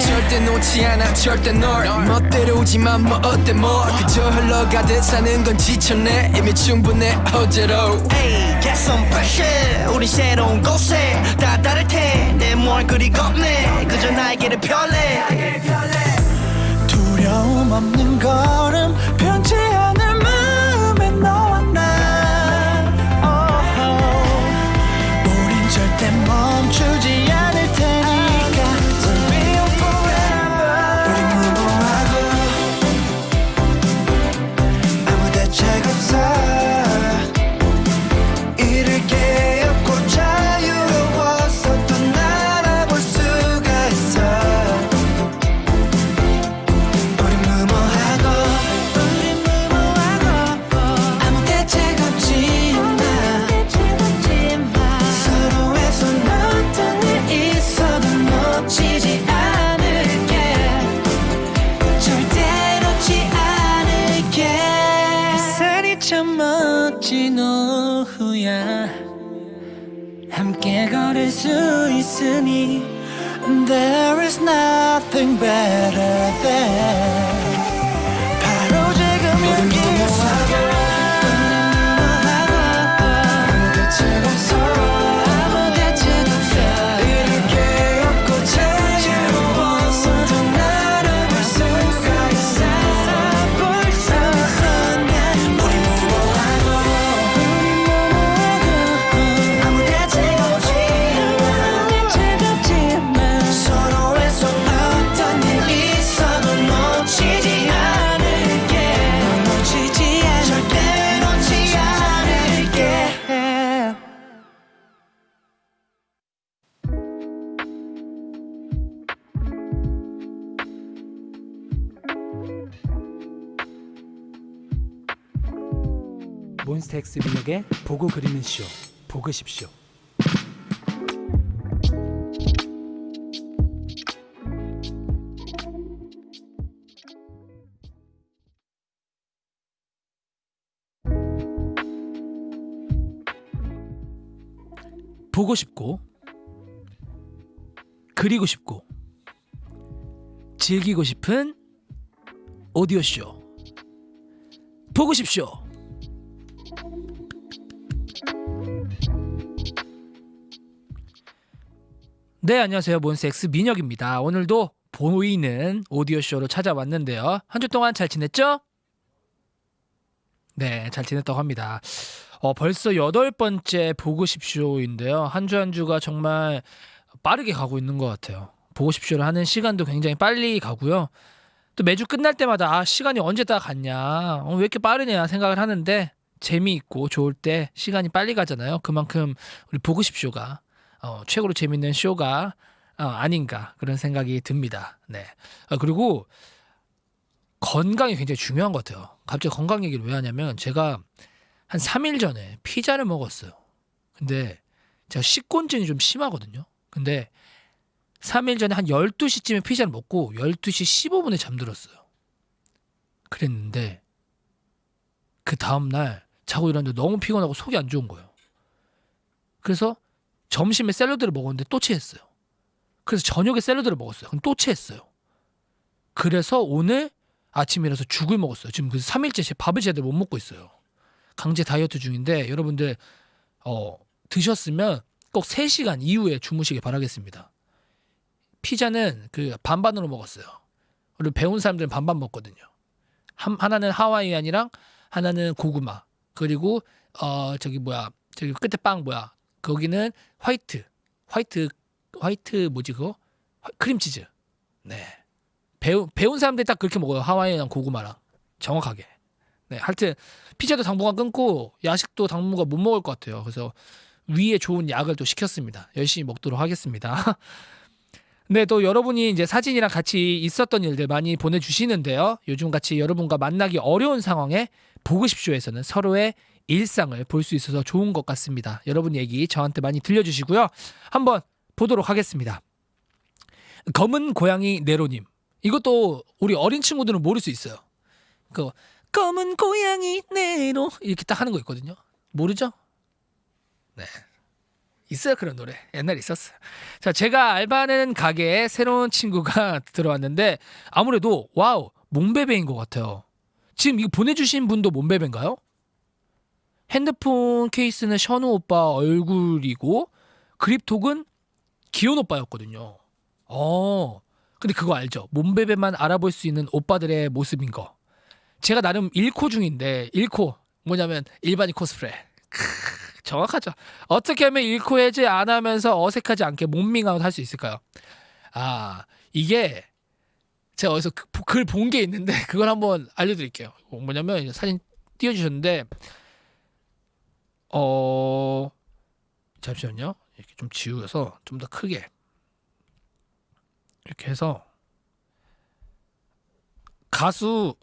절대 놓지 않아 절대 널 멋대로 오지만 뭐 어때 뭐 그저 흘러가듯 사는 건 지쳤네 이미 충분해 어제로 Hey, get some fresh air 우리 새로운 곳에 다 다를 테내 뭘 그리 겁내 그저 나에게는 편해 두려움 없는 걸음 변치 않을 마음에 너와 나 우린 절대 멈추지 않을 테니까 We'll be on forever 우리 무모하고 아무 대책 없어 잃을 게 없고 자유로워서 또 날아볼 수가 있어 우린 무모하고 아무 대책 없지만 서로의 손 어떤 일 있어도 놓치지 않을게 절대 놓지 않을게 햇살이 참 멋진 오후야 함께 걸을 수 있으니 There is nothing better than 바로 지금 여기서 아무 대책 없어 아무 대책 없어 잃을 게 없고 자유로워서 더 날아볼 수가 있어 벌써 난 우리 무모하고 아무 대책 없지만 서로의 손 어떤 일 있어도 놓치지 않을게 절대 놓지 않을게 몬스타엑스 민혁의 보고 그리는 쇼 보그십쇼. 보고 싶고 그리고 싶고 즐기고 싶은 오디오쇼 보고 싶쇼. 네, 안녕하세요. 몬스타엑스 민혁입니다. 오늘도 보이는 오디오쇼로 찾아왔는데요. 한 주 동안 잘 지냈죠? 네, 잘 지냈다고 합니다. 벌써 8번째 보고 싶쇼인데요. 한 주 한 주가 정말 빠르게 가고 있는 것 같아요. 보고 싶쇼를 하는 시간도 굉장히 빨리 가고요. 또 매주 끝날 때마다 시간이 언제 다 갔냐, 왜 이렇게 빠르냐 생각을 하는데 재미있고 좋을 때 시간이 빨리 가잖아요. 그만큼 우리 보고 싶쇼가 최고로 재밌는 쇼가 아닌가 그런 생각이 듭니다. 네. 그리고 건강이 굉장히 중요한 것 같아요. 갑자기 건강 얘기를 왜 하냐면 제가 한 3일 전에 피자를 먹었어요. 근데 제가 식곤증이 좀 심하거든요. 근데 3일 전에 한 12시쯤에 피자를 먹고 12시 15분에 잠들었어요. 그랬는데 그 다음날 자고 일어났는데 너무 피곤하고 속이 안 좋은 거예요. 그래서 점심에 샐러드를 먹었는데 또 체했어요. 그래서 저녁에 샐러드를 먹었어요. 그럼 또 체했어요. 그래서 오늘 아침이라서 죽을 먹었어요. 지금 그래서 3일째 밥을 제대로 못 먹고 있어요. 강제 다이어트 중인데 여러분들 드셨으면 꼭 3시간 이후에 주무시길 바라겠습니다. 피자는 그 반반으로 먹었어요. 그리고 배운 사람들은 반반 먹거든요. 하나는 하와이안이랑 하나는 고구마, 그리고 저기 끝에 빵 거기는 화이트 뭐지 그거? 크림치즈. 네. 배운 사람들이 딱 그렇게 먹어요. 하와이안 고구마랑 정확하게. 네. 하여튼 피자도 당분간 끊고 야식도 당분간 못 먹을 것 같아요. 그래서 위에 좋은 약을 또 시켰습니다. 열심히 먹도록 하겠습니다. 네, 또 여러분이 이제 사진이랑 같이 있었던 일들 많이 보내주시는데요. 요즘 같이 여러분과 만나기 어려운 상황에 보고싶쇼에서는 서로의 일상을 볼 수 있어서 좋은 것 같습니다. 여러분 얘기 저한테 많이 들려주시고요. 한번 보도록 하겠습니다. 검은 고양이 네로님, 이것도 우리 어린 친구들은 모를 수 있어요. 그 검은 고양이 네로 이렇게 딱 하는 거 있거든요. 모르죠? 네, 있어요 그런 노래. 옛날에 있었어요. 자, 제가 알바하는 가게에 새로운 친구가 들어왔는데 아무래도 와우 몬베베인 것 같아요. 지금 이거 보내주신 분도 몬베베인가요? 핸드폰 케이스는 션우 오빠 얼굴이고 그립톡은 기온 오빠였거든요. 근데 그거 알죠? 몬베베만 알아볼 수 있는 오빠들의 모습인 거. 제가 나름 1코 중인데 1코 뭐냐면 일반인 코스프레. 정확하죠. 어떻게 하면 1코 해제 안 하면서 어색하지 않게 몸밍아웃 할 수 있을까요? 이게 제가 어디서 글 본 게 있는데 그걸 한번 알려드릴게요. 뭐냐면 사진 띄워주셨는데 잠시만요. 이렇게 좀 지우서 좀 더 크게 이렇게 해서 가수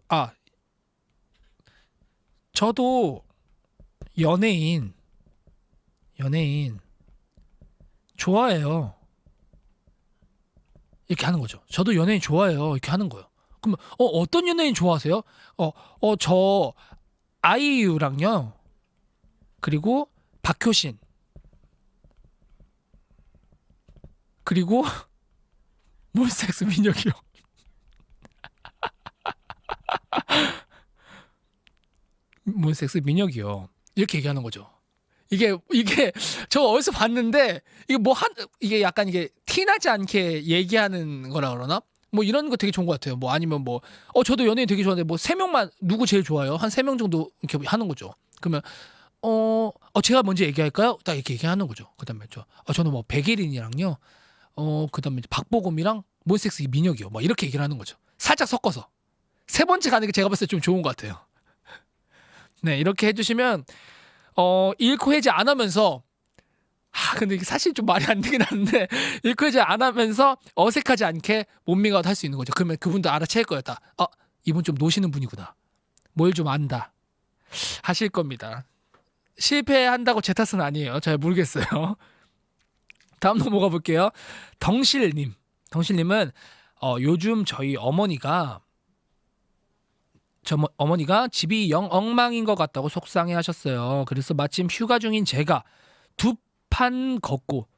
저도 연예인 좋아해요. 이렇게 하는 거죠. 저도 연예인 좋아해요. 이렇게 하는 거예요. 그러면 어떤 연예인 좋아하세요? 저 아이유랑요. 그리고 박효신. 그리고 몬스타엑스 민혁이요. 몬스타엑스 민혁이요. 이렇게 얘기하는 거죠. 이게 저 어디서 봤는데 이게 약간 이게 티나지 않게 얘기하는 거라 그러나? 뭐 이런 거 되게 좋은 것 같아요. 뭐 아니면 저도 연예인 되게 좋아하는데 뭐 3명만 누구 제일 좋아요? 한 3명 정도 이렇게 하는 거죠. 그러면 제가 먼저 얘기할까요? 딱 이렇게 얘기하는 거죠. 그다음에 저는 뭐 백예린이랑요. 그다음에 박보검이랑 몬스타엑스 민혁이요. 뭐 이렇게 얘기를 하는 거죠. 살짝 섞어서. 세 번째 가는 게 제가 봤을 때 좀 좋은 것 같아요. 네, 이렇게 해주시면 1코 해제 안 하면서 근데 이게 사실 좀 말이 안 되긴 하는데 1코 해제 안 하면서 어색하지 않게 몸밍아웃 할 수 있는 거죠. 그러면 그분도 알아챌 거예요. 이분 좀 노시는 분이구나. 뭘 좀 안다. 하실 겁니다. 실패한다고 제 탓은 아니에요. 잘 모르겠어요. 다음 넘어가 볼게요. 덩실님은 요즘 저희 어머니가 집이 영 엉망인 것 같다고 속상해하셨어요. 그래서 마침 휴가 중인 제가 두 팔 걷고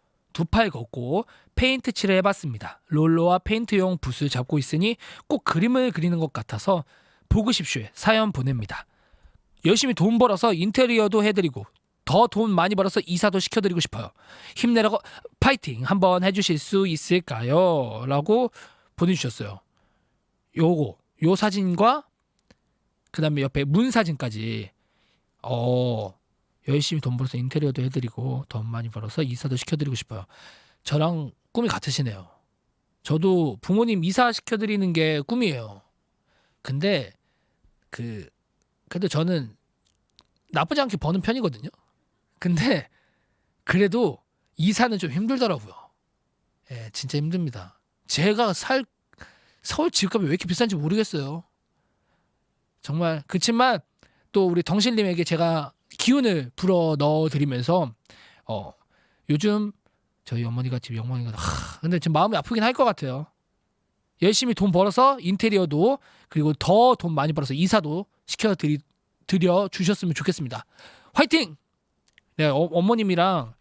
페인트 칠을 해봤습니다. 롤러와 페인트용 붓을 잡고 있으니 꼭 그림을 그리는 것 같아서 보고 싶쇼에 사연 보냅니다. 열심히 돈 벌어서 인테리어도 해드리고 더 돈 많이 벌어서 이사도 시켜드리고 싶어요. 힘내라고 파이팅 한번 해주실 수 있을까요? 라고 보내주셨어요. 요 사진과 그 다음에 옆에 문 사진까지 열심히 돈 벌어서 인테리어도 해드리고 돈 많이 벌어서 이사도 시켜드리고 싶어요. 저랑 꿈이 같으시네요. 저도 부모님 이사 시켜드리는 게 꿈이에요. 근데 그래도 저는 나쁘지 않게 버는 편이거든요. 근데 그래도 이사는 좀 힘들더라고요. 예, 진짜 힘듭니다. 제가 서울 집값이 왜 이렇게 비싼지 모르겠어요. 정말 그렇지만 또 우리 덩실님에게 제가 기운을 불어 넣어드리면서 요즘 저희 어머니가 집이 엉망이가 근데 지금 마음이 아프긴 할 것 같아요. 열심히 돈 벌어서 인테리어도 그리고 더 돈 많이 벌어서 이사도 시켜드려 주셨으면 좋겠습니다. 화이팅! 네, 어머님이랑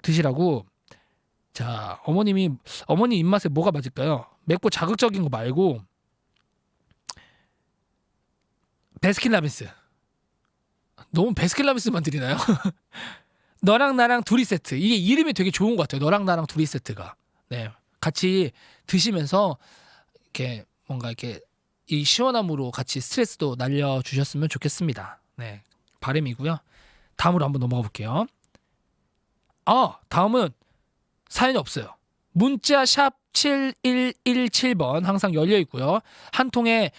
드시라고. 자, 어머님 입맛에 뭐가 맞을까요? 맵고 자극적인 거 말고 베스킨라빈스. 너무 베스킨라빈스만 드리나요? 너랑 나랑 둘이 세트. 이게 이름이 되게 좋은 것 같아요. 너랑 나랑 둘이 세트가. 네, 같이 드시면서 이렇게 뭔가 이렇게 이 시원함으로 같이 스트레스도 날려주셨으면 좋겠습니다. 네, 바람이고요. 다음으로 한번 넘어가 볼게요. 다음은 사연이 없어요. 문자 샵 7117번 항상 열려 있고요. 한 통에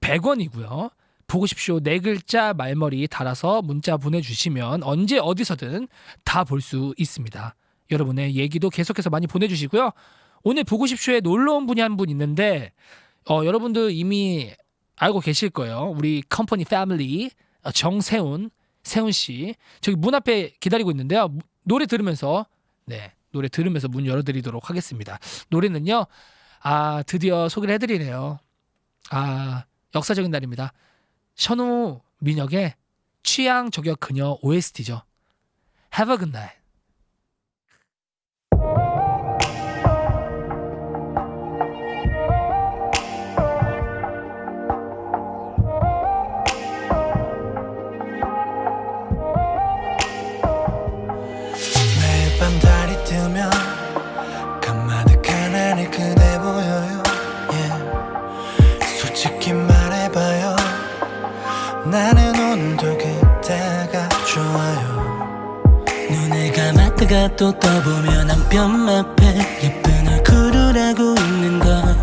100원이고요. 보고 싶쇼 4글자 말머리 달아서 문자 보내주시면 언제 어디서든 다 볼 수 있습니다. 여러분의 얘기도 계속해서 많이 보내주시고요. 오늘 보고 싶쇼에 놀러온 분이 한 분 있는데 여러분들 이미 알고 계실 거예요. 우리 컴퍼니 패밀리 정세훈 씨 저기 문 앞에 기다리고 있는데요. 노래 들으면서 문 열어드리도록 하겠습니다. 노래는요. 드디어 소개를 해드리네요. 역사적인 날입니다. 션우 민혁의 취향 저격 그녀 OST죠. Have a good night. 내가 또 떠보면 한 뼘 앞에 예쁜 얼굴을 하고 있는 걸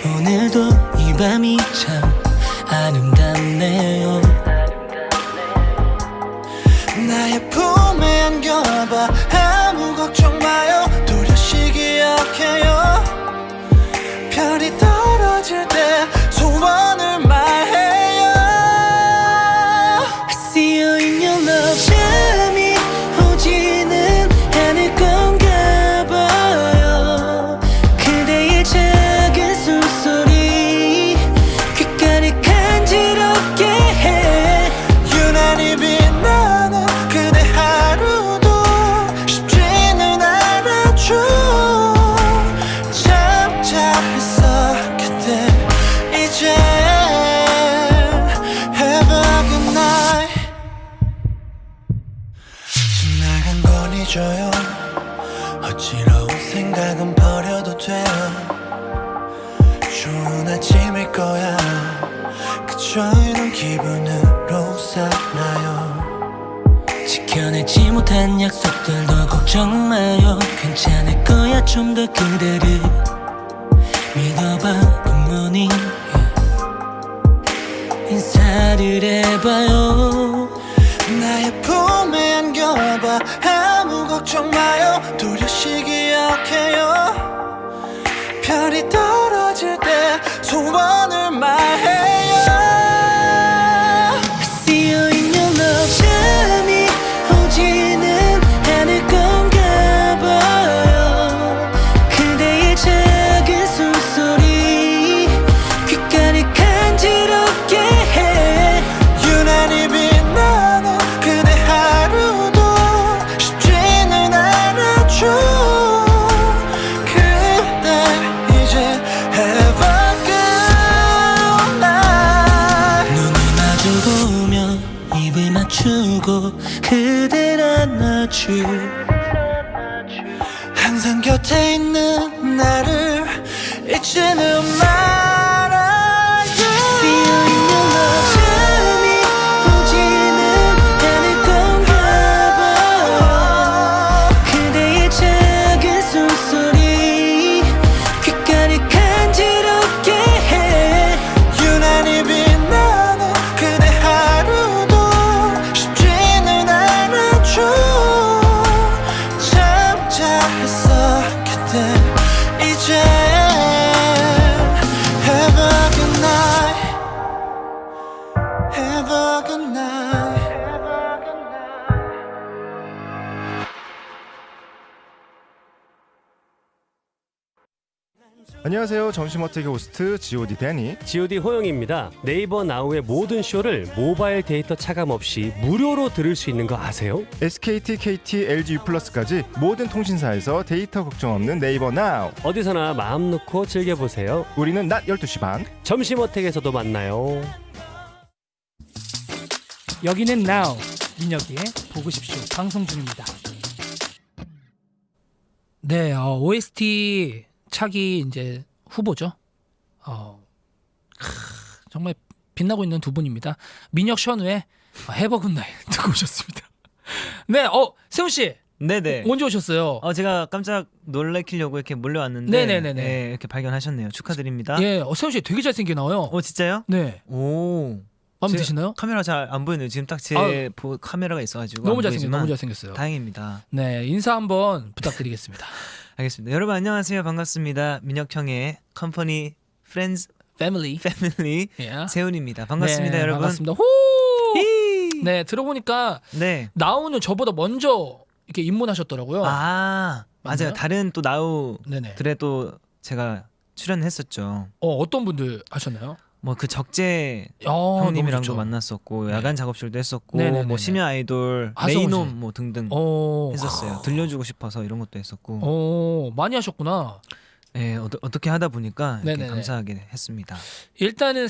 오늘도 이 밤이 참 아름답네요. 나의 품에 안겨봐 아무 걱정 마요 두려시 기억해요 별이 떨어질 때 소원을 말해요 I see you in your love 잠이 오지는 않을 건가 봐요 그대의 작은 숨소리 귓가를 간지럽게 해 유난히 빛나는 그대 하루도 쉽지는 않았죠 참 잘했어 그대 이제 Have a good night 지나간 건 잊어요 어지러운 생각은 버려도 돼요 좋은 아침일 거야 그저 이런 기분으로 살아요 지켜내지 못한 약속들도 걱정 마요 괜찮을 거야 좀 더 그대를 믿어봐 굿모닝 인사를 해봐요 나의 품에 안겨봐 아무 걱정 마요 두려시 기억해요 별이 떨어질 때 소원을 말해요 I see you in your love 잠이 오지는 않을 건가 봐요 그대의 작은 숨소리 귓가를 간지럽게 해 유난히 빛나는 그대 하루도 쉽지는 않았죠 그대 이제 Have a good night 눈을 마주보며 입을 맞추고 그댈 안아줘 항상 곁에 있는 나를 잊지는 말아요 See you in your love 잠이 오지는 않을 건가 봐요 그대의 작은 숨소리 귓가를 간지럽게 해 유난히 빛나는 그대 하루도 쉽지는 않았죠 참 잘했어 그대 이제 Have a good night Have a good night 안녕하세요. 점심어택의 호스트 G.O.D 데니. G.O.D 호영입니다. 네이버 나우의 모든 쇼를 모바일 데이터 차감 없이 무료로 들을 수 있는 거 아세요? SKT, KT, LG U+까지 모든 통신사에서 데이터 걱정 없는 네이버 나우. 어디서나 마음 놓고 즐겨보세요. 우리는 낮 12시 반. 점심어택에서도 만나요. 여기는 Now 민혁이의 보고 싶쇼 방송 중입니다. 네, OST 차기 이제 후보죠. 정말 빛나고 있는 두 분입니다. 민혁 션우의 Have a good night 듣고 오셨습니다. 네, 세훈 씨 네네. 언제 오셨어요? 제가 깜짝 놀래키려고 이렇게 몰려왔는데 네네네네. 네, 이렇게 발견하셨네요. 축하드립니다. 예, 세훈 씨 되게 잘생겨 나와요. 진짜요? 네, 오. 마음에 제 드시나요? 카메라 잘 안 보이네요. 지금 딱 제 아, 카메라가 있어가지고 너무 안 잘생겨, 보이지만 너무 잘생겼어요. 다행입니다. 네, 인사 한번 부탁드리겠습니다. 알겠습니다. 여러분 안녕하세요. 반갑습니다. 민혁 형의 컴퍼니 프렌즈 패밀리. 패밀리 예. 세훈입니다. 반갑습니다, 네, 여러분. 반갑습니다. 호! 네, 들어보니까 네. 나우는 저보다 먼저 이렇게 입문하셨더라고요. 맞아요. 맞나요? 다른 또 나우 네네. 들에 또 제가 출연했었죠. 어떤 분들 하셨나요? 뭐 그 적재 너무 형님이랑도 좋죠. 만났었고 네. 야간 작업실도 했었고 네네네네. 뭐 심야 아이돌 하성우 레이놈 씨. 뭐 등등 어, 했었어요. 들려주고 싶어서 이런 것도 했었고 많이 하셨구나. 네, 어떻게 하다 보니까 이렇게 네네네. 감사하게 했습니다. 일단은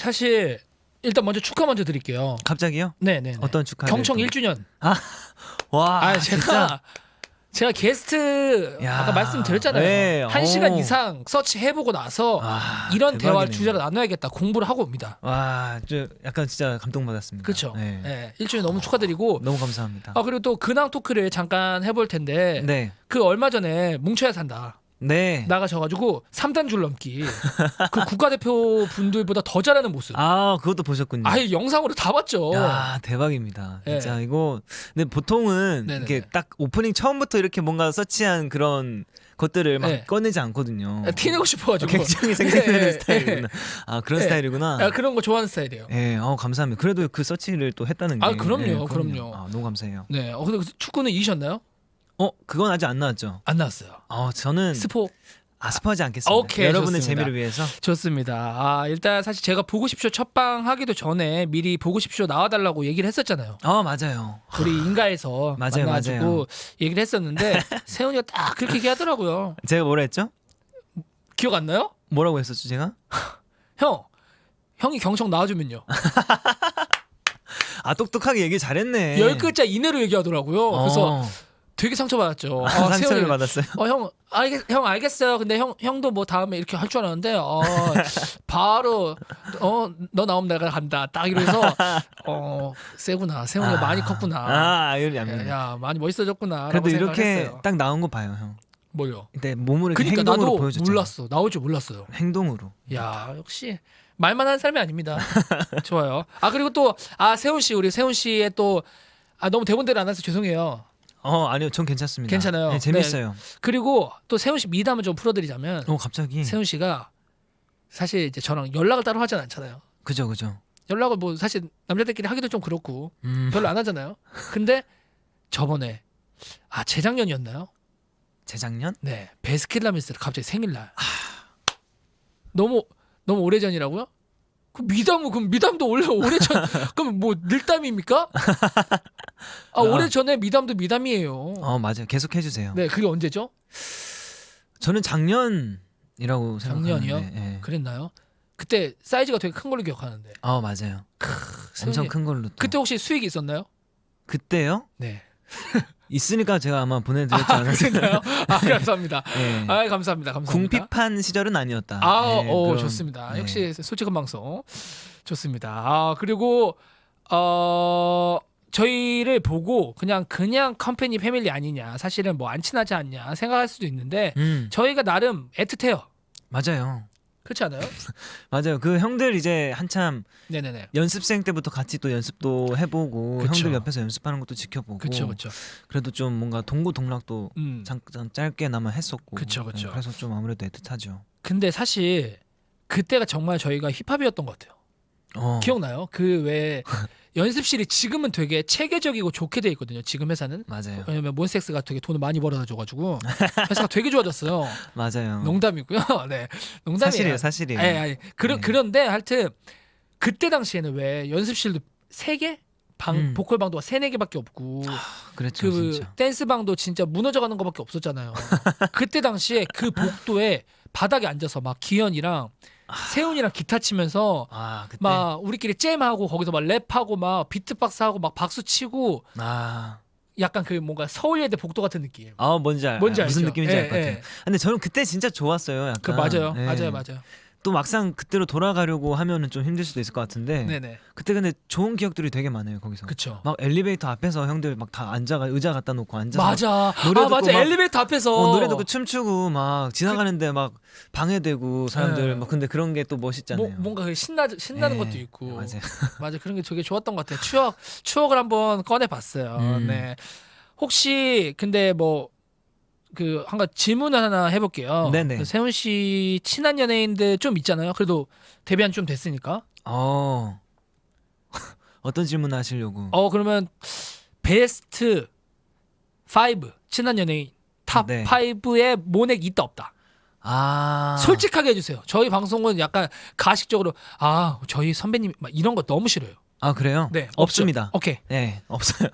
먼저 축하 먼저 드릴게요. 갑자기요? 네네. 어떤 축하를 경청 또. 1주년. 와 제가 진짜? 제가 게스트 야. 아까 말씀드렸잖아요. 네. 1시간 오. 이상 서치해보고 나서 와, 이런 대화를 대박이네요. 주제로 나눠야겠다 공부를 하고 옵니다. 와, 저 약간 진짜 감동받았습니다. 그렇죠. 네. 네. 1주년 너무 축하드리고 너무 감사합니다. 그리고 또 근황 토크를 잠깐 해볼 텐데 네. 그 얼마 전에 뭉쳐야 산다 네. 나가셔가지고 3단 줄 넘기 그 국가대표 분들보다 더 잘하는 모습 아, 그것도 보셨군요. 아예 영상으로 다 봤죠. 야, 대박입니다. 진짜 네. 이거 근데 보통은 네네네. 이렇게 딱 오프닝 처음부터 이렇게 뭔가 서치한 그런 것들을 막 네. 꺼내지 않거든요. 티내고 싶어가지고 굉장히 생생내는 네. 스타일이구나. 아, 그런 네. 스타일이구나. 야, 그런 거 좋아하는 스타일이에요. 예, 감사합니다. 그래도 그 서치를 또 했다는 게. 아, 그럼요, 예, 그럼요. 아, 너무 감사해요. 네. 근데 그 축구는 이기셨나요? 그건 아직 안 나왔죠. 안 나왔어요. 저는 스포 스포하지 않겠습니다. 오케이, 여러분의 좋습니다. 재미를 위해서. 좋습니다. 일단 사실 제가 보고 싶쇼 첫방 하기도 전에 미리 보고 싶쇼 나와달라고 얘기를 했었잖아요. 맞아요. 우리 인가에서 맞아요, 만나가지고 맞아요. 얘기를 했었는데 세훈이가 딱 그렇게 얘기하더라고요. 제가 뭐라 했죠? 기억 안 나요? 뭐라고 했었죠, 제가? 형이 경청 나와주면요. 똑똑하게 얘기 잘했네. 10글자 이내로 얘기하더라고요. 그래서 어. 되게 상처받았죠. 상처를 세훈이, 받았어요. 형 알겠어요. 근데 형도 뭐 다음에 이렇게 할 줄 알았는데 바로 너 나오면 내가 간다. 딱 이러면서 세구나. 세훈이가 많이 컸구나. 이러지 않습니다. 야 많이 멋있어졌구나. 그래도 라고 이렇게 생각했어요. 딱 나온 거 봐요, 형. 뭐요? 근데 몸으로 이렇게 그러니까 행동으로 나도 보여줬잖아. 몰랐어. 나올 줄 몰랐어요. 행동으로. 야 역시 말만 하는 사람이 아닙니다. 좋아요. 그리고 또 세훈 씨 우리 세훈 씨의 또 너무 대본대로 안 해서 죄송해요. 아니요, 전 괜찮습니다. 괜찮아요. 네, 재밌어요. 그리고 또 세훈 씨 미담을 좀 풀어드리자면 갑자기. 세훈 씨가 사실 이제 저랑 연락을 따로 하진 않잖아요. 그죠. 연락을 뭐 사실 남자들끼리 하기도 좀 그렇고 음. 별로 안 하잖아요. 근데 저번에 재작년이었나요? 재작년? 네 베스킨라빈스를 갑자기 생일날 너무 오래전이라고요? 그럼 미담도 원래 오래전 그럼 뭐 늘담입니까? 오래전에 미담도 미담이에요. 맞아요. 계속 해주세요. 네 그게 언제죠? 저는 작년이라고 생각하는데. 작년이요? 예. 그랬나요? 그때 사이즈가 되게 큰 걸로 기억하는데 맞아요. 엄청 세훈이- 큰 걸로. 또. 그때 혹시 수익이 있었나요? 그때요? 네. 있으니까 제가 아마 보내드렸지 않았어요. 그랬나요? 감사합니다. 예. 감사합니다. 궁핍한 시절은 아니었다. 예, 그런- 좋습니다. 예. 역시 솔직한 방송 좋습니다. 그리고 저희를 보고 그냥 컴퍼니 패밀리 아니냐, 사실은 뭐 안 친하지 않냐 생각할 수도 있는데 저희가 나름 애틋해요. 맞아요. 그렇지 않아요? 맞아요. 그 형들 이제 한참 네네네. 연습생 때부터 같이 또 연습도 해보고 그쵸. 형들 옆에서 연습하는 것도 지켜보고 그렇죠. 그래도 좀 뭔가 동고동락도 잠깐 짧게나마 했었고 그쵸. 그래서 좀 아무래도 애틋하죠. 근데 사실 그때가 정말 저희가 힙합이었던 것 같아요. 기억나요? 그 왜 연습실이 지금은 되게 체계적이고 좋게 돼 있거든요. 지금 회사는. 맞아요. 왜냐면 몬스타엑스가 되게 돈을 많이 벌어다줘가지고 회사가 되게 좋아졌어요. 맞아요. 농담이고요. 네, 농담이에요. 사실이에요. 네. 그런데 하여튼 그때 당시에는 왜 연습실도 3개? 보컬 방도 3-4개밖에 없고 그랬죠, 그 진짜. 댄스 방도 진짜 무너져가는 것밖에 없었잖아요. 그때 당시에 그 복도에 바닥에 앉아서 막 기현이랑 세훈이랑 기타 치면서 그때 막 우리끼리 잼하고 거기서 막 랩하고 막 비트박스 하고 막 박수 치고 약간 그 뭔가 서울예대 복도 같은 느낌. 뭔지 알죠. 뭔지 무슨 알죠? 느낌인지 예, 알 것 같아요. 예. 근데 저는 그때 진짜 좋았어요. 약간. 그 맞아요. 예. 맞아요. 또 막상 그때로 돌아가려고 하면은 좀 힘들 수도 있을 것 같은데 네네. 그때 근데 좋은 기억들이 되게 많아요 거기서. 그쵸. 막 엘리베이터 앞에서 형들 막 다 의자 갖다 놓고 앉아서 맞아. 노래 듣고 맞아. 막- 엘리베이터 앞에서 노래 듣고 춤추고 막 지나가는데 막 방해되고 사람들 네. 막 근데 그런 게 또 멋있잖아요. 뭔가 그 신나는 예. 것도 있고. 맞아요. 맞아. 그런 게 되게 좋았던 것 같아요. 추억을 한번 꺼내봤어요. 네. 혹시 근데 뭐 그 한 가지 질문 하나 해볼게요. 네네. 그 세훈 씨 친한 연예인들 좀 있잖아요. 그래도 데뷔한 지 좀 됐으니까. 어떤 질문 하시려고? 그러면 베스트 5 친한 연예인 탑 네. 5에 모넥 있다 없다. 솔직하게 해주세요. 저희 방송은 약간 가식적으로 저희 선배님 막 이런 거 너무 싫어요. 그래요? 네, 없습니다. 오케이. 네, 없어요.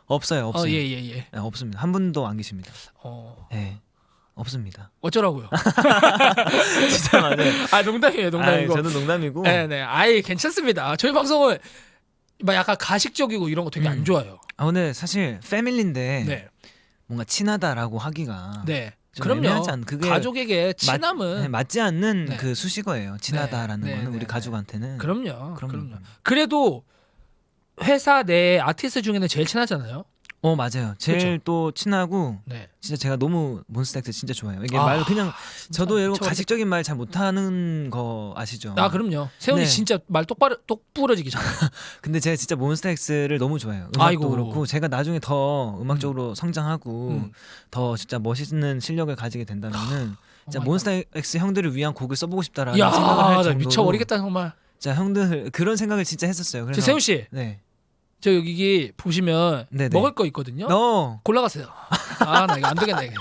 없어요. 예. 네, 없습니다. 한 분도 안 계십니다. 어, 네, 없습니다. 어쩌라고요? 진짜 맞아요. 농담이에요, 농담이고. 저는 농담이고. 네. 아예 괜찮습니다. 저희 방송은 막 약간 가식적이고 이런 거 되게 안 좋아해요. 근데 사실 패밀리인데 네. 뭔가 친하다라고 하기가 네. 좀 그럼요. 애매하지 않- 그게 가족에게 친함은 네, 맞지 않는 네. 그 수식어예요. 친하다라는 네, 거는 네, 우리 네. 가족한테는. 그럼요. 그럼요. 그럼요. 그래도 회사 내 아티스트 중에는 제일 친하잖아요. 맞아요. 제일 또 친하고 네. 진짜 제가 너무 몬스타엑스 진짜 좋아해요. 이게 아, 말 그냥 저도 이런 미쳐버리겠다. 가식적인 말 잘 못하는 거 아시죠? 아 그럼요. 세훈이 네. 진짜 말 똑부러지기 잘해. 근데 제가 진짜 몬스타엑스를 너무 좋아해요. 음악도 아이고. 그렇고 제가 나중에 더 음악적으로 성장하고 음. 더 진짜 멋있는 실력을 가지게 된다면은 진짜 오마이갓. 몬스타엑스 형들을 위한 곡을 써보고 싶다라는 야, 생각을 할 나 정도로 미쳐버리겠다 정말. 진짜 형들 그런 생각을 진짜 했었어요. 저 그래서 세훈 씨, 네. 저 여기 보시면 네네. 먹을 거 있거든요. 골라가세요. 아 나 이거 안 되겠네. 이게.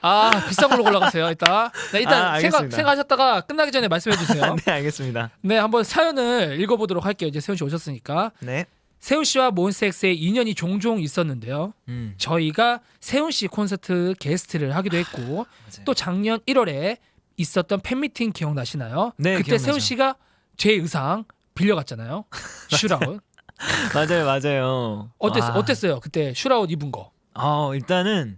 아 비싼 걸로 골라가세요. 일단 알겠습니다. 생각하셨다가 끝나기 전에 말씀해 주세요. 네, 알겠습니다. 네, 한번 사연을 읽어보도록 할게요. 이제 세훈 씨 오셨으니까. 네. 세훈 씨와 몬스타엑스의 인연이 종종 있었는데요. 저희가 세훈 씨 콘서트 게스트를 하기도 했고 맞아요. 또 작년 1월에 있었던 팬미팅 기억나시나요? 네, 그때 기억나죠. 세훈 씨가 제 의상 빌려갔잖아요. 슈라웃. 맞아요. 어땠어요? 그때 슈라웃 입은 거. 일단은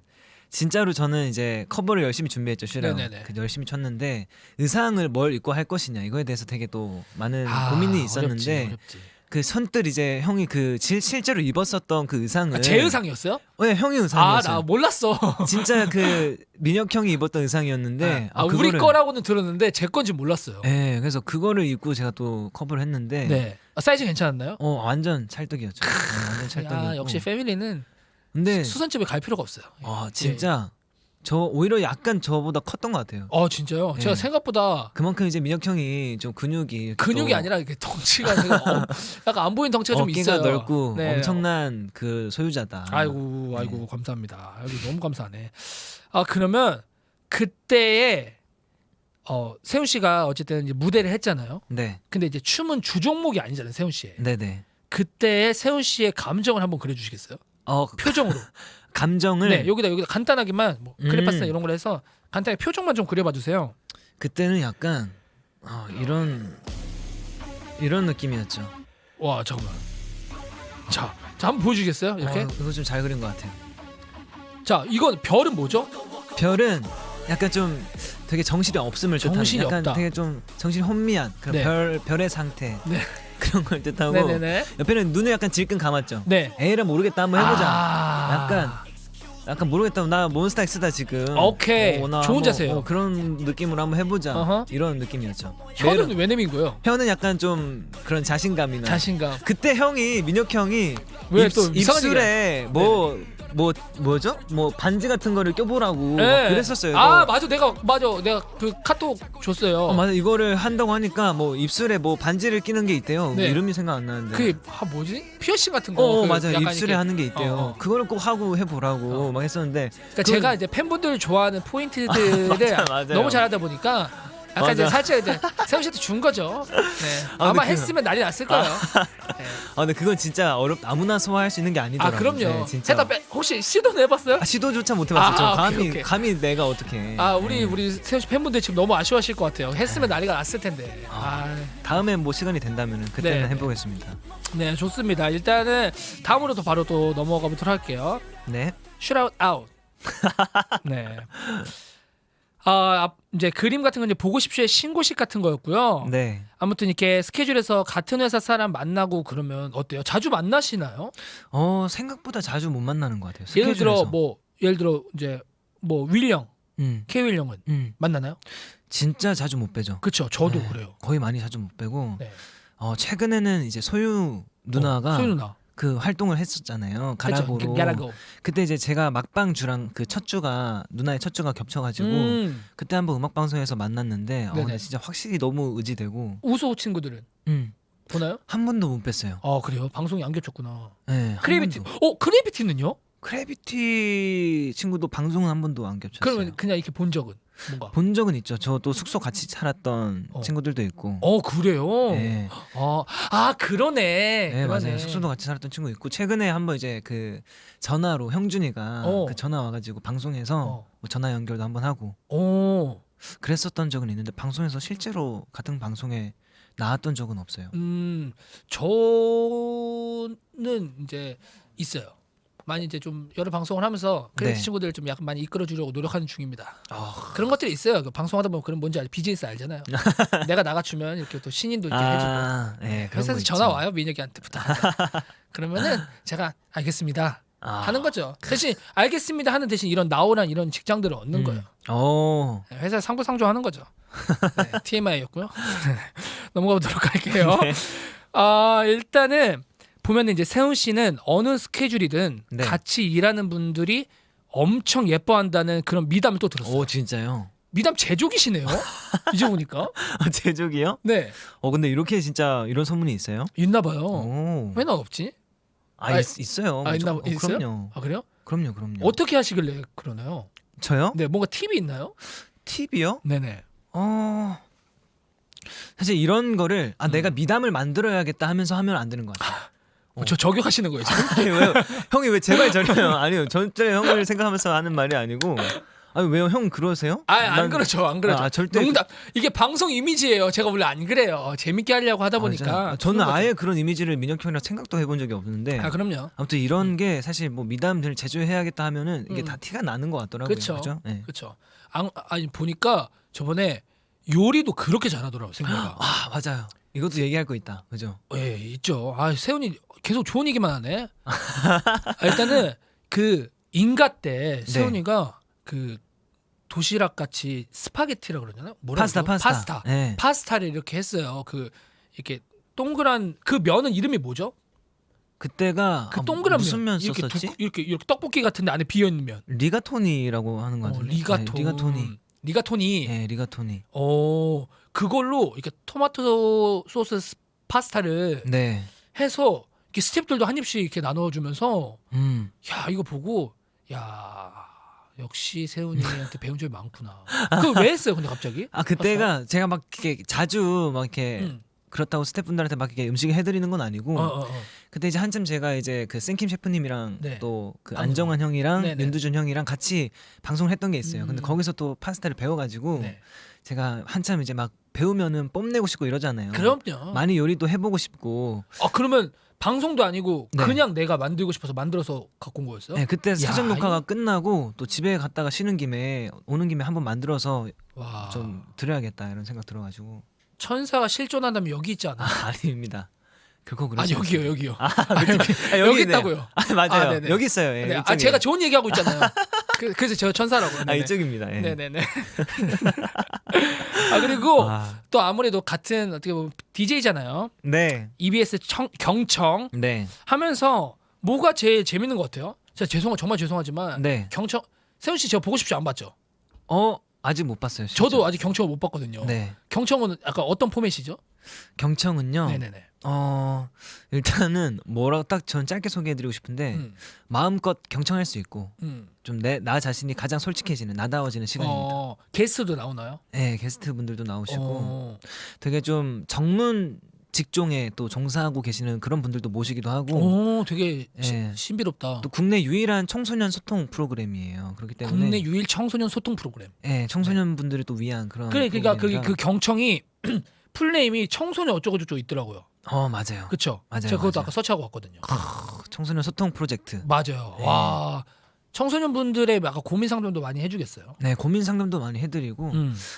진짜로 저는 이제 커버를 열심히 준비했죠. 슈라웃. 네네네. 열심히 쳤는데 의상을 뭘 입고 할 것이냐 이거에 대해서 되게 또 많은 고민이 있었는데 어렵지. 그 선뜻 이제 형이 그 실제로 입었었던 그 의상을 제 의상이었어요? 네, 형이 아, 의상이었어요. 나 몰랐어. 진짜 그 민혁 형이 입었던 의상이었는데 우리 그거를- 거라고는 들었는데 제 건지 몰랐어요. 네, 그래서 그거를 입고 제가 또 커버를 했는데 네. 사이즈 괜찮았나요? 완전 찰떡이었죠. 네, 완전 찰떡이었고. 아, 역시 패밀리는 근데 수선집에 갈 필요가 없어요. 진짜 저 오히려 약간 저보다 컸던 것 같아요. 진짜요? 네. 제가 생각보다 그만큼 이제 민혁 형이 좀 근육이 근육이 아니라 이렇게 덩치가 제가 약간 안 보이는 덩치가 좀 어깨가 있어요. 넓고 네. 엄청난 그 소유자다. 아이고 네. 감사합니다. 아이고 너무 감사하네. 그러면 그때에 세훈 씨가 어쨌든 이제 무대를 했잖아요. 네, 근데 이제 춤은 주 종목이 아니잖아요, 세훈 씨. 네네. 그때 세훈 씨의 감정을 한번 그려주시겠어요? 표정으로. 감정을 네, 여기다 간단하게만 뭐 크레파스나 음. 이런 걸 해서 간단히 표정만 좀 그려봐 주세요. 그때는 약간 이런 느낌이었죠. 와 잠깐만. 자 한번 보여주겠어요? 이렇게. 이거 좀 잘 그린 것 같아요. 자 이건 별은 뭐죠? 별은 약간 좀 되게 정신이 없음을 뜻하는 정신이 약간 없다. 되게 좀 정신이 혼미한 그런 네. 별의 상태 네. 그런 걸 뜻하고 네네네. 옆에는 눈을 약간 질끈 감았죠. 네. 에이라 모르겠다 한번 해보자. 아. 약간 모르겠다. 나 몬스타엑스다 지금. 오케이. 나 좋은 한번, 자세요. 그런 느낌으로 한번 해보자. 어허. 이런 느낌이었죠. 혀는 왜 내민 거예요? 혀는 약간 좀 그런 자신감이나. 자신감. 그때 형이 민혁 형이 왜 또 이상한 입술에 뭐죠? 뭐 반지 같은 거를 껴보라고 네. 그랬었어요. 맞아 내가 그 카톡 줬어요. 맞아 이거를 한다고 하니까 뭐 입술에 뭐 반지를 끼는 게 있대요. 네. 이름이 생각 안 나는데. 그게 뭐지? 피어싱 같은 거. 그 맞아 약간 입술에 이렇게. 하는 게 있대요. 그거를 꼭 하고 해보라고 막 했었는데. 그러니까 제가 이제 팬분들 좋아하는 포인트들을 맞아요. 너무 잘하다 보니까 약간 이제 맞아. 살짝 이제 세훈 씨한테 준 거죠. 네. 아마 근데 했으면 난리 났을 거예요. 네. 근데 그건 진짜 아무나 소화할 수 있는 게 아니더라고요. 그럼요. 네, 진짜. 혹시 시도는 해봤어요? 시도조차 못 해봤었죠. 오케이. 감히 내가 어떻게. 우리 세훈 씨 팬분들 지금 너무 아쉬워하실 것 같아요. 했으면 난리가 났을 텐데. 다음에 뭐 시간이 된다면 그때는 네. 해보겠습니다. 네, 좋습니다. 일단은 다음으로 바로 또 넘어가 보도록 할게요. 네. 슈라웃 아웃. 네. 이제 그림 같은 건 이제 보고 싶쇼의 신고식 같은 거였고요. 네. 아무튼 이렇게 스케줄에서 같은 회사 사람 만나고 그러면 어때요? 자주 만나시나요? 생각보다 자주 못 만나는 것 같아요. 예를 들어 스케줄에서. 예를 들어 이제 윌령, 음, K-윌령은 만나나요? 진짜 자주 못 빼죠. 그렇죠. 저도 네. 그래요. 거의 많이 자주 못 빼고. 네. 최근에는 이제 소유 누나가 소유 누나. 그 활동을 했었잖아요. 그렇죠. 가라고로. 가라고. 그때 이제 제가 막방 주랑 그 첫 주가 누나의 첫 주가 겹쳐가지고 그때 한번 음악 방송에서 만났는데 네네. 근데 진짜 확실히 너무 의지되고 우소 친구들은 보나요? 한 번도 못 뺐어요. 그래요? 방송이 안 겹쳤구나. 네, 한 크래비티. 번도. 크래비티는요? 크래비티 친구도 방송은 한 번도 안 겹쳤어요. 그러면 그냥 이렇게 본 적은 뭔가? 본 적은 있죠. 저도 숙소 같이 살았던 친구들도 있고. 그래요? 네. 그러네. 네, 그러네. 맞아요. 숙소도 같이 살았던 친구 있고 최근에 한번 이제 그 전화로 형준이가 그 전화 와가지고 방송에서 뭐 전화 연결도 한번 하고 그랬었던 적은 있는데 방송에서 실제로 같은 방송에 나왔던 적은 없어요. 저는 이제 있어요. 많이 이제 좀 여러 방송을 하면서 크리에이터 네. 친구들 좀 약간 많이 이끌어주려고 노력하는 중입니다. 아. 그런 것들이 있어요. 그 방송하다 보면 그런 뭔지 비즈니스 알잖아요. 내가 나가주면 이렇게 또 신인도 이렇게 해주고 네, 그런 회사에서 거 전화 있죠. 와요. 민혁이한테 부탁한다. 그러면은 제가 알겠습니다 하는 거죠. 대신 알겠습니다 하는 대신 이런 나오란 이런 직장들을 얻는 거예요. 오. 회사에 상부상조 하는 거죠. 네, TMI였고요. 넘어가 보도록 할게요. 일단은 보면 이제 세훈 씨는 어느 스케줄이든 네. 같이 일하는 분들이 엄청 예뻐한다는 그런 미담을 또 들었어요. 오 진짜요? 미담 제조기시네요. 이제 보니까. 제족이요? 네, 근데 이렇게 진짜 이런 소문이 있어요? 있나 봐요. 오. 왜 나 없지? 있어요. 있나 있어요? 그럼요. 아 그래요? 그럼요. 어떻게 하시길래 그러나요? 저요? 네, 뭔가 팁이 있나요? 팁이요? 네네. 사실 이런 거를 내가 미담을 만들어야겠다 하면서 하면 안 되는 것 같아요. 저 저격하시는 거예요 지금? 아니 왜요? 형이 왜 제발 저래요? 아니요. 전체 형을 생각하면서 하는 말이 아니고. 아니 왜요? 형 그러세요? 안 그렇죠, 안 그렇죠. 절대 농담. 이게 방송 이미지예요. 제가 원래 안 그래요. 재밌게 하려고 하다 보니까. 저는 그런 거죠. 아예 그런 이미지를 민혁 형이랑 생각도 해본 적이 없는데. 그럼요. 아무튼 이런 게 사실 뭐 미담들 제조해야겠다 하면은 이게 다 티가 나는 것 같더라고요. 그렇죠. 그죠? 네. 그렇죠. 아니 보니까 저번에 요리도 그렇게 잘하더라고요. 생각보다. 맞아요. 이것도 얘기할 거 있다. 그죠? 예, 있죠. 세훈이 계속 좋은 얘기만 하네. 일단은 그 인가 때 세훈이가 그 도시락 같이 스파게티라 그러잖아요. 파스타. 네. 파스타를 이렇게 했어요. 그 이렇게 동그란 그 면은 이름이 뭐죠? 그때가 그 동그란 무슨 면 이렇게 썼었지? 이렇게 떡볶이 같은데 안에 비어 있는 면. 리가토니라고 하는 거 같은데. 리가토니. 리가토니. 네, 리가토니. 그걸로 이렇게 토마토 소스 파스타를 네. 해서 이렇게 스태프들도 한 입씩 이렇게 나눠주면서 야 이거 보고 역시 세훈이한테 배운 점이 많구나. 그거 왜 했어요? 근데 갑자기? 그때가 제가 막 이렇게 자주 막 이렇게 음. 그렇다고 스태프분들한테 막 이렇게 음식을 해드리는 건 아니고 그때 이제 한참 제가 이제 그 생킴 셰프님이랑 네. 또 그 방송. 안정환 형이랑 네네. 윤두준 형이랑 같이 방송을 했던 게 있어요. 근데 거기서 또 파스타를 배워가지고 네. 제가 한참 이제 막 배우면은 뽐내고 싶고 이러잖아요. 그럼요. 많이 요리도 해보고 싶고. 그러면 방송도 아니고 네. 그냥 내가 만들고 싶어서 만들어서 갖고 온 거였어요? 네, 그때 사전 야, 녹화가 끝나고 또 집에 갔다가 쉬는 김에 오는 김에 한번 만들어서 와. 좀 드려야겠다 이런 생각 들어가지고. 천사가 실존한다면 여기 있지 않아? 아닙니다. 결코 그렇지 여기요. 여기 여기 있다고요. 맞아요. 네네. 여기 있어요. 예, 네, 이쪽이에요. 제가 좋은 얘기하고 있잖아요. 그래서 저 천사라고요. 네네. 이쪽입니다. 예. 네네네. 그리고 아, 또 아무래도 같은 어떻게 보면 DJ잖아요. 네. EBS 경청 네. 하면서 뭐가 제일 재밌는 것 같아요? 제가 정말 죄송하지만 네. 경청 세훈 씨 제가 보고 싶지 안 봤죠? 아직 못 봤어요. 진짜. 저도 아직 경청을 못 봤거든요. 네. 경청은 약간 어떤 포맷이죠? 경청은요. 네네네. 일단은 뭐라고 딱 전 짧게 소개해드리고 싶은데 마음껏 경청할 수 있고 좀 나 자신이 가장 솔직해지는 나다워지는 시간입니다. 게스트도 나오나요? 네, 게스트 분들도 나오시고 되게 좀 전문 직종에 또 종사하고 계시는 그런 분들도 모시기도 하고 되게 네. 신비롭다. 또 국내 유일한 청소년 소통 프로그램이에요. 그렇기 때문에 국내 유일 청소년 소통 프로그램. 네, 청소년 분들을 또 위한 그런 그러니까 프로그램이라. 그 경청이 풀네임이 청소년 어쩌고저쩌고 있더라고요. 맞아요. 그렇죠? 맞아요, 제가 그것도 맞아요. 아까 서치하고 왔거든요. 청소년 소통 프로젝트. 맞아요. 네. 와 청소년분들의 약간 고민 상담도 많이 해주겠어요. 네, 고민 상담도 많이 해드리고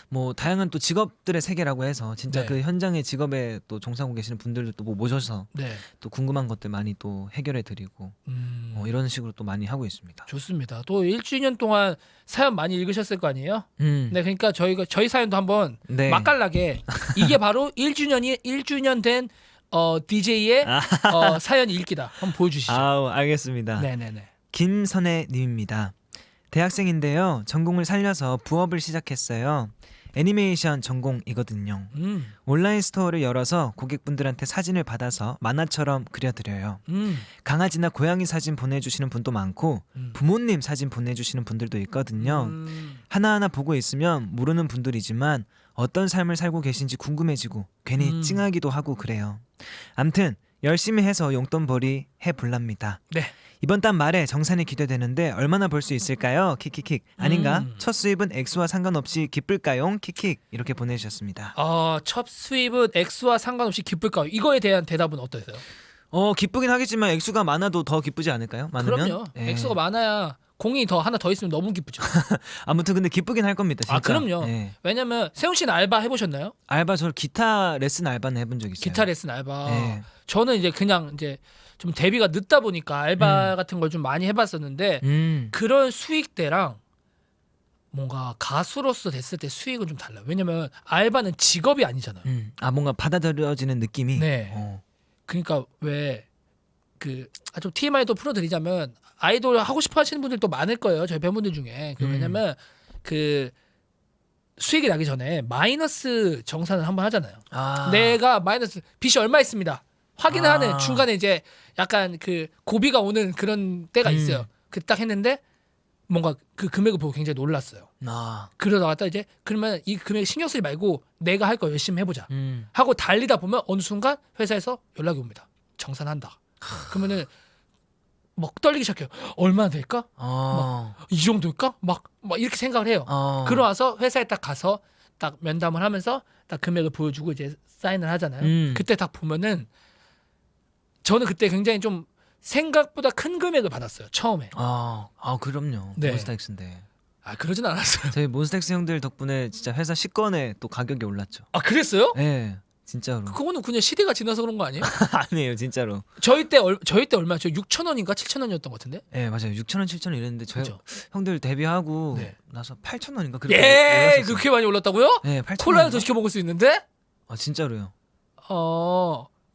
뭐 다양한 또 직업들의 세계라고 해서 진짜 네. 그 현장의 직업에 또 종사하고 계시는 분들도 또 뭐 모셔서 네. 또 궁금한 것들 많이 또 해결해드리고 이런 식으로 또 많이 하고 있습니다. 좋습니다. 또 1주년 동안 사연 많이 읽으셨을 거 아니에요? 네, 그러니까 저희 사연도 한번 네. 맛깔나게 이게 바로 1주년 된 DJ의 사연 읽기다. 한번 보여주시죠. 알겠습니다. 네네네. 김선혜 님입니다. 대학생인데요. 전공을 살려서 부업을 시작했어요. 애니메이션 전공이거든요. 온라인 스토어를 열어서 고객분들한테 사진을 받아서 만화처럼 그려드려요. 강아지나 고양이 사진 보내주시는 분도 많고 부모님 사진 보내주시는 분들도 있거든요. 하나하나 보고 있으면 모르는 분들이지만 어떤 삶을 살고 계신지 궁금해지고 괜히 찡하기도 하고 그래요. 암튼 열심히 해서 용돈벌이 해볼랍니다. 네. 이번 달 말에 정산이 기대되는데 얼마나 벌 수 있을까요? 킥킥킥. 아닌가? 첫 수입은 액수와 상관없이 기쁠까요? 킥킥. 이렇게 보내주셨습니다. 첫 수입은 액수와 상관없이 기쁠까요? 이거에 대한 대답은 어떠세요? 기쁘긴 하겠지만 액수가 많아도 더 기쁘지 않을까요? 많으면. 그럼요. 예. 액수가 많아야 공이 더 하나 더 있으면 너무 기쁘죠. 아무튼 근데 기쁘긴 할 겁니다. 진짜. 아 그럼요. 예. 왜냐면 세훈 씨는 알바 해보셨나요? 알바 저 기타 레슨 알바는 해본 적 있어요. 기타 레슨 알바. 예. 저는 이제 그냥 이제 좀 데뷔가 늦다 보니까 알바 같은 걸 좀 많이 해봤었는데 그런 수익대랑 뭔가 가수로서 됐을 때 수익은 좀 달라요. 왜냐면 알바는 직업이 아니잖아요. 아 뭔가 받아들여지는 느낌이. 네. 그러니까 왜 그 좀 TMI도 풀어드리자면 아이돌 하고 싶어 하시는 분들도 많을 거예요. 저희 팬분들 중에. 왜냐면 그 수익이 나기 전에 마이너스 정산을 한번 하잖아요. 아. 내가 마이너스 빚이 얼마 있습니다. 확인을 하는 중간에 이제 약간 그 고비가 오는 그런 때가 있어요. 그 딱 했는데 뭔가 그 금액을 보고 굉장히 놀랐어요. 아. 그러다가 딱 이제 그러면 이 금액 신경 쓰지 말고 내가 할 거 열심히 해보자 하고 달리다 보면 어느 순간 회사에서 연락이 옵니다. 정산한다. 그러면은 막 떨리기 시작해요. 얼마나 될까? 이 정도일까? 막 이렇게 생각을 해요. 그러와서 회사에 딱 가서 딱 면담을 하면서 딱 금액을 보여주고 이제 사인을 하잖아요. 그때 딱 보면은 저는 그때 굉장히 좀 생각보다 큰 금액을 받았어요. 처음에. 아 그럼요. 네. 몬스타엑스인데. 아 그러진 않았어요. 저희 몬스타엑스 형들 덕분에 진짜 회사 식권에 또 가격이 올랐죠. 아 그랬어요? 네, 진짜로. 그거는 그냥 시대가 지나서 그런 거 아니에요? 아니에요, 진짜로. 저희 때 얼마였죠? 6,000원인가 7,000원이었던 것 같은데? 네, 맞아요. 6,000원, 7,000원 이랬는데 저희 그죠? 형들 데뷔하고 네. 나서 8,000원인가 예, 그렇게 많이 올랐다고요? 네, 8,000원. 콜라를 더 시켜 먹을 수 있는데? 아, 진짜로요.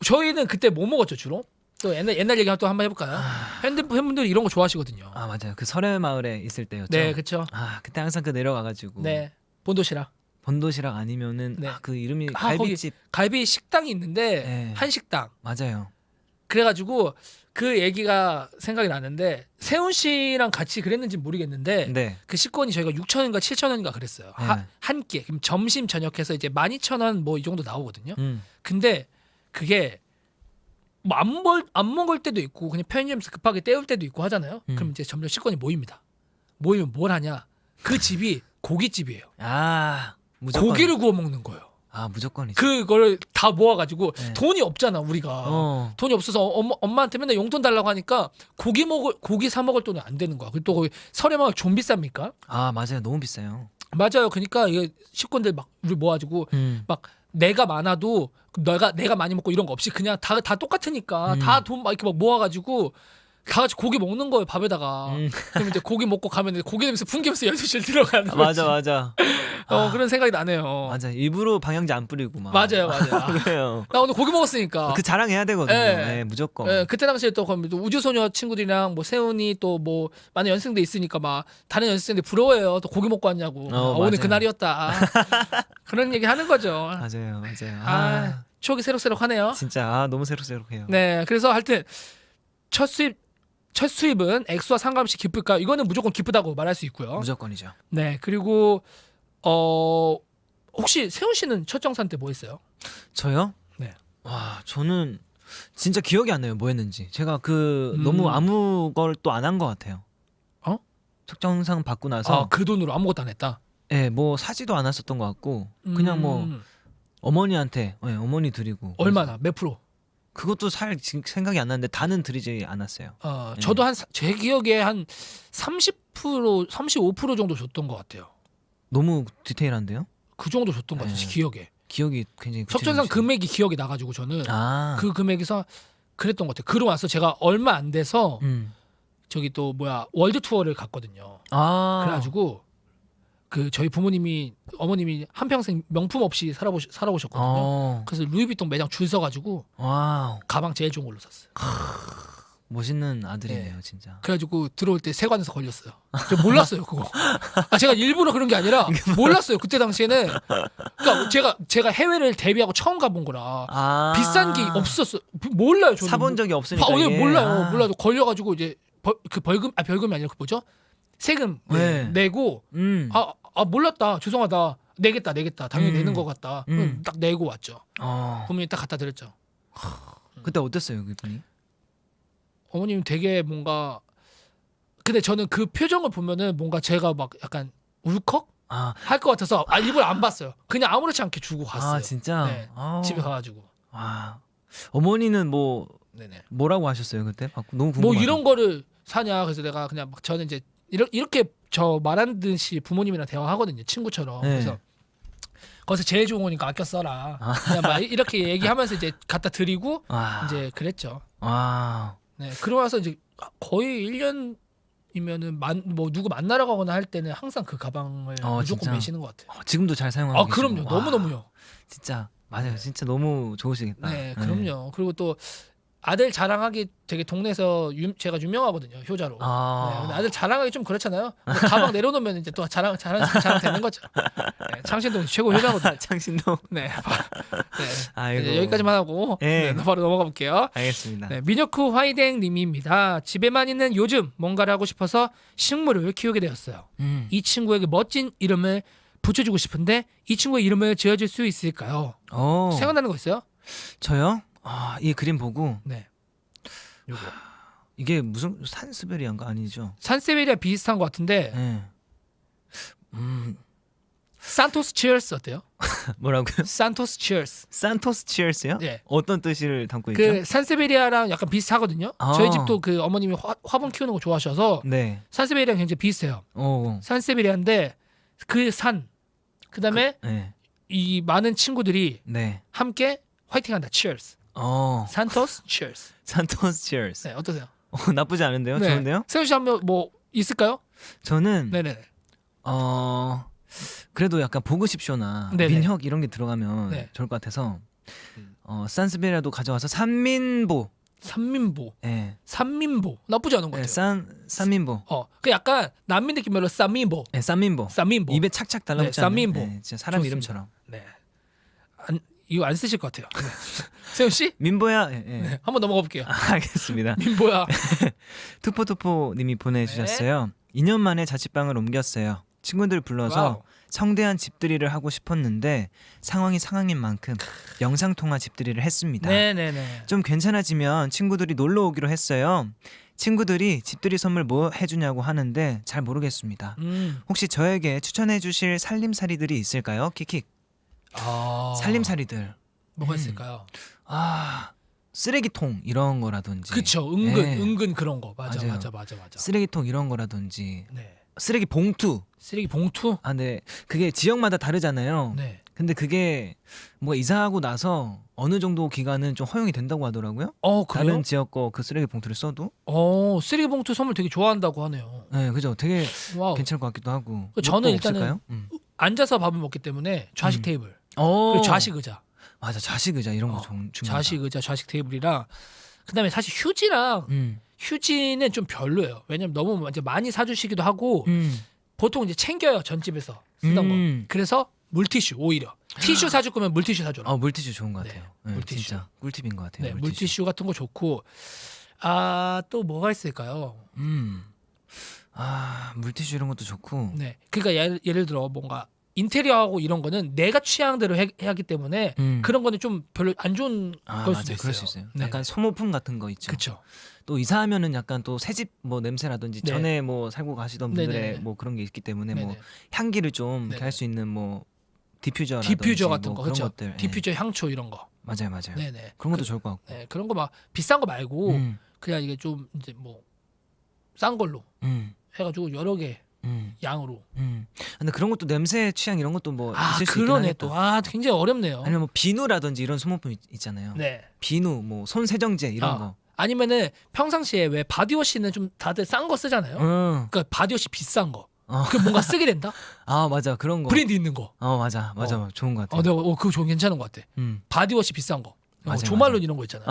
저희는 그때 뭐 먹었죠 주로? 또 옛날 얘기 또 한번 해볼까요? 팬분들이 이런 거 좋아하시거든요. 아, 맞아요. 그 설해 마을에 있을 때였죠. 네, 그렇죠. 아, 그때 항상 그 내려가가지고. 네, 본도시락. 본도시락 아니면은 네. 그 이름이 거기 갈비집. 갈비 식당이 있는데 네. 한식당. 맞아요. 그래가지고 그 얘기가 생각이 나는데 세훈 씨랑 같이 그랬는지 모르겠는데 네. 그 식권이 저희가 6,000원인가 7,000원인가 그랬어요. 네. 한 끼. 그럼 점심 저녁해서 이제 12,000원 뭐 이 정도 나오거든요. 음. 근데 그게 뭐 안 먹을 때도 있고 그냥 편의점에서 급하게 때울 때도 있고 하잖아요. 그럼 이제 점점 식권이 모입니다. 모이면 뭘 하냐? 그 집이 고깃집이에요. 아, 무조건. 고기를 구워 먹는 거예요. 아, 무조건이죠. 그걸 다 모아가지고 네. 돈이 없잖아 우리가. 돈이 없어서 엄마한테 맨날 용돈 달라고 하니까 고기 사 먹을 돈이 안 되는 거야. 그리고 또 거기 설해마을 좀 비쌉니까? 아, 맞아요. 너무 비싸요. 맞아요. 그러니까 이게 식권들 막 우리 모아가지고 막 내가 많아도 내가 많이 먹고 이런 거 없이 그냥 다 똑같으니까 다 돈 막 이렇게 막 모아가지고 다 같이 고기 먹는 거예요 밥에다가. 그럼 이제 고기 먹고 가면 고기 냄새 풍기면서 연습실 들어가는 거지. 맞아. 그런 생각이 나네요. 맞아. 일부러 방향제 안 뿌리고 막. 맞아요. 그래요. 나 오늘 고기 먹었으니까. 그 자랑해야 되거든요. 예. 네, 무조건. 예, 그때 당시에 또 우주소녀 친구들이랑 뭐 세훈이 또 뭐 많은 연습생들 있으니까 막 다른 연습생들 부러워해요. 또 고기 먹고 왔냐고. 오늘 맞아요. 그날이었다. 그런 얘기 하는 거죠. 맞아요. 추억이 새록새록하네요. 진짜 너무 새록새록해요. 네, 그래서 하여튼 첫 수입은 액수와 상관없이 기쁠까? 이거는 무조건 기쁘다고 말할 수 있고요. 무조건이죠. 네, 그리고 혹시 세훈 씨는 첫 정산 때 뭐 했어요? 저요? 네. 와, 저는 진짜 기억이 안 나요. 뭐 했는지. 제가 너무 아무 걸 또 안 한 것 같아요. 첫 정상 받고 나서 그 돈으로 아무것도 안 했다. 네, 뭐 사지도 않았었던 것 같고 그냥 뭐 어머니한테 어머니 드리고. 얼마나? 몇 프로? 그것도 지금 생각이 안 나는데 다는 드리지 않았어요. 저도 제 기억에 한 30%, 35% 정도 줬던 것 같아요. 너무 디테일한데요? 그 정도 줬던 것 같아요. 네. 기억에. 기억이 굉장히 석전상 구체적이시네요. 금액이 기억이 나가지고 저는 그 금액에서 그랬던 것 같아요. 그러고 나서 제가 얼마 안 돼서 저기 또 월드 투어를 갔거든요. 그래가지고 그 저희 어머님이 한평생 명품 없이 살아오셨거든요. 그래서 루이비통 매장 줄 서가지고 가방 제일 좋은 걸로 샀어요. 멋있는 아들이네요, 네. 진짜. 그래가지고 들어올 때 세관에서 걸렸어요. 저 몰랐어요 그거. 제가 일부러 그런 게 아니라 몰랐어요 그때 당시에는. 그러니까 제가 해외를 데뷔하고 처음 가본 거라 비싼 게 없었어요. 몰라요 저는. 사본 적이 없으니까. 몰라요. 걸려가지고 이제 벌금이 아니라 그 뭐죠? 세금 내고 몰랐다 죄송하다 내겠다 당연히 내는 것 같다. 딱 내고 왔죠. 부모님 딱 갖다 드렸죠. 그때 어땠어요 그분이? 어머님 되게 뭔가 근데 저는 그 표정을 보면은 뭔가 제가 막 약간 울컥 할 것 같아서 일부러 안 봤어요. 그냥 아무렇지 않게 주고 갔어요. 진짜? 네. 집에 가가지고. 어머니는 뭐 네네. 뭐라고 하셨어요 그때? 너무 뭐 궁금하다. 이런 거를 사냐 그래서 내가 그냥 막 저는 이제 이렇게 저 말하는 듯이 부모님이랑 대화하거든요 친구처럼. 네. 그래서 거기서 제일 좋은 거니까 아껴 써라. 그냥 막 이렇게 얘기하면서 이제 갖다 드리고 와. 이제 그랬죠. 와. 네. 그러고 나서 이제 거의 1년이면은 뭐 누구 만나러 가거나 할 때는 항상 그 가방을 무조건 진짜? 매시는 것 같아요. 지금도 잘 사용하고 아 계시고. 그럼요. 와, 너무 너무요. 진짜 맞아요. 진짜 너무 좋으시겠다. 네, 그럼요. 그리고 또 아들 자랑하기 되게 동네에서 제가 유명하거든요. 효자로. 네, 근데 아들 자랑하기 좀 그렇잖아요. 뭐 가방 내려놓으면 이제 또 자랑 되는 거죠. 네, 창신동 최고 효자거든요. 창신동. 네, 네. 아이고. 이제 여기까지만 하고 네. 바로 넘어가 볼게요. 알겠습니다. 네, 미녀쿠 화이댕님입니다. 집에만 있는 요즘 뭔가를 하고 싶어서 식물을 키우게 되었어요. 이 친구에게 멋진 이름을 붙여주고 싶은데 이 친구의 이름을 지어줄 수 있을까요? 생각나는 거 있어요? 저요? 이 그림 보고 네. 요거. 이게 무슨 산스베리아인가 아니죠? 산세베리아 비슷한 것 같은데 네. 산토스 치얼스 어때요? 뭐라고요? 산토스 치얼스. 산토스 치얼스요? 네. 어떤 뜻을 담고 있죠? 그 산세베리아랑 약간 비슷하거든요. 아. 저희 집도 그 어머님이 화분 키우는 거 좋아하셔서 네. 산세베리아랑 굉장히 비슷해요. 산세베리아인데 그 산, 그다음에 네. 이 많은 친구들이 네. 함께 화이팅한다. 치얼스. 산토스 치얼스. 산토스 치얼스. 네, 어떠세요? 나쁘지 않은데요? 네. 좋은데요? 세훈 씨 한번 뭐 있을까요? 저는 네네. 그래도 약간 보그십쇼나 네네. 민혁 이런 게 들어가면 네. 좋을 것 같아서 산스베리아도 가져와서 산민보. 산민보. 네. 산민보 나쁘지 않은 것 네, 같아요. 산민보. 그 약간 난민 느낌으로 산민보. 네, 산민보. 산민보. 입에 착착 달라붙지 않는. 산민보. 네, 진짜 사람 좋습니다. 이름처럼. 네. 이거 안 쓰실 것 같아요. 네. 세훈 씨? 민보야. 네. 한번 넘어가 볼게요. 알겠습니다. 민보야. 투포투포님이 보내주셨어요. 2년 만에 자취방을 옮겼어요. 친구들 불러서 와우. 성대한 집들이를 하고 싶었는데 상황이 상황인 만큼 영상통화 집들이를 했습니다. 네네네. 좀 괜찮아지면 친구들이 놀러 오기로 했어요. 친구들이 집들이 선물 뭐 해주냐고 하는데 잘 모르겠습니다. 혹시 저에게 추천해 주실 살림살이들이 있을까요? 킥킥. 살림살이들. 뭐가 있을까요? 쓰레기통 이런 거라든지. 그쵸. 은근 그런 거. 맞아. 쓰레기통 이런 거라든지. 네. 쓰레기 봉투. 쓰레기 봉투? 네. 그게 지역마다 다르잖아요. 네. 근데 그게 뭐가 이사하고 나서 어느 정도 기간은 좀 허용이 된다고 하더라고요. 그래요? 다른 지역 거 그 쓰레기 봉투를 써도. 쓰레기 봉투 선물 되게 좋아한다고 하네요. 네, 그죠. 되게 와우. 괜찮을 것 같기도 하고. 저는 이것도 일단은 없을까요? 앉아서 밥을 먹기 때문에 좌식 테이블. 오. 그리고 좌식 의자. 맞아, 좌식 의자 이런 거 중요하다. 좌식 의자, 좌식 테이블이랑 그다음에 사실 휴지랑 휴지는 좀 별로예요. 왜냐면 너무 이제 많이 사주시기도 하고 보통 이제 챙겨요 전집에서 쓰던 거. 그래서 물티슈 오히려 티슈 사줄 거면 물티슈 사줘라. 물티슈 좋은 것 같아요. 네, 네, 물티슈. 진짜 꿀팁인 것 같아요. 네, 물티슈 같은 거 좋고 또 뭐가 있을까요? 물티슈 이런 것도 좋고. 네, 그러니까 예를 들어 뭔가 인테리어하고 이런 거는 내가 취향대로 하기 때문에 그런 거는 좀 별로 안 좋은 걸 수도 맞아요. 있어요. 그럴 수 있어요. 네. 약간 소모품 같은 거 있죠. 그렇죠. 또 이사하면은 약간 또 새집 뭐 냄새라든지 네. 전에 뭐 살고 가시던 분들의 네네네. 뭐 그런 게 있기 때문에 뭐 네네. 향기를 좀 이렇게 네네. 할 수 있는 뭐 디퓨저라든지 디퓨저 같은 뭐 거 그런 그렇죠. 것들. 디퓨저 향초 이런 거. 맞아요. 네네. 그런 것도 좋을 것 같고. 네, 그런 거 막 비싼 거 말고 그냥 이게 좀 이제 뭐 싼 걸로 해가지고 여러 개 양으로. 근데 그런 것도 냄새 취향 이런 것도 뭐 있을 수 있긴 그러네 하겠다. 또. 굉장히 어렵네요. 아니면 뭐 비누라든지 이런 소모품 있잖아요. 네. 비누, 뭐 손세정제 이런 거. 아니면은 평상시에 왜 바디워시는 좀 다들 싼 거 쓰잖아요. 그러니까 바디워시 비싼 거. 그 뭔가 쓰게 된다. 맞아 그런 거. 브랜드 있는 거. 맞아 좋은 것 같아요. 내가 그거 좀 괜찮은 것 같아. 바디워시 비싼 거. 맞아요, 조말론 이런 거 있잖아요.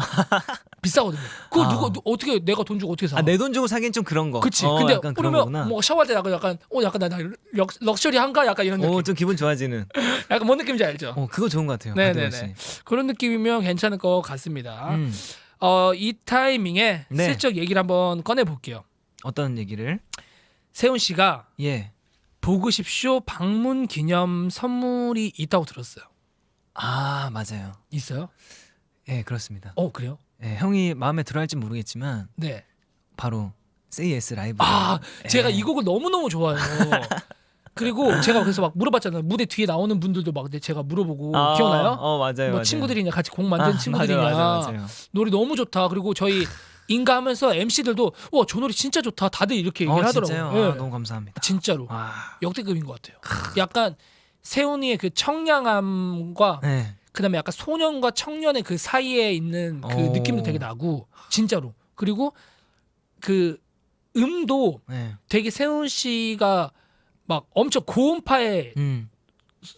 비싸거든요. 그거 누가 어떻게 내가 돈 주고 어떻게 사? 내 돈 주고 사기엔 좀 그런 거. 그치. 근데 약간 그런 그러면 거구나. 뭐 샤워할 때 약간 나 럭셔리한가 약간 이런 느낌. 좀 기분 좋아지는. 약간 뭔 느낌인지 알죠? 그거 좋은 것 같아요. 네네네. 바디워시. 그런 느낌이면 괜찮을 것 같습니다. 이 타이밍에 네. 슬쩍 얘기를 한번 꺼내 볼게요. 어떤 얘기를? 세훈 씨가 예. 보고싶쇼 방문 기념 선물이 있다고 들었어요. 맞아요. 있어요? 예, 그렇습니다. 그래요? 예, 형이 마음에 들어할지 모르겠지만 네. 바로 Say Yes 라이브. 제가 이 곡을 너무 너무 좋아해요. 그리고 제가 그래서 막 물어봤잖아요. 무대 뒤에 나오는 분들도 막 제가 물어보고 기억나요? 맞아요. 뭐 친구들이냐 같이 곡 만든 친구들이냐. 맞아요. 노래 너무 좋다. 그리고 저희 인가하면서 MC들도 와 저 노래 진짜 좋다. 다들 이렇게 얘기를 하더라고요. 진짜요? 예. 너무 감사합니다. 진짜로 와. 역대급인 것 같아요. 약간 세훈이의 그 청량함과 네. 그다음에 약간 소년과 청년의 그 사이에 있는 그 오. 느낌도 되게 나고 진짜로. 그리고 그 음도 네. 되게 세훈 씨가 막 엄청 고음파의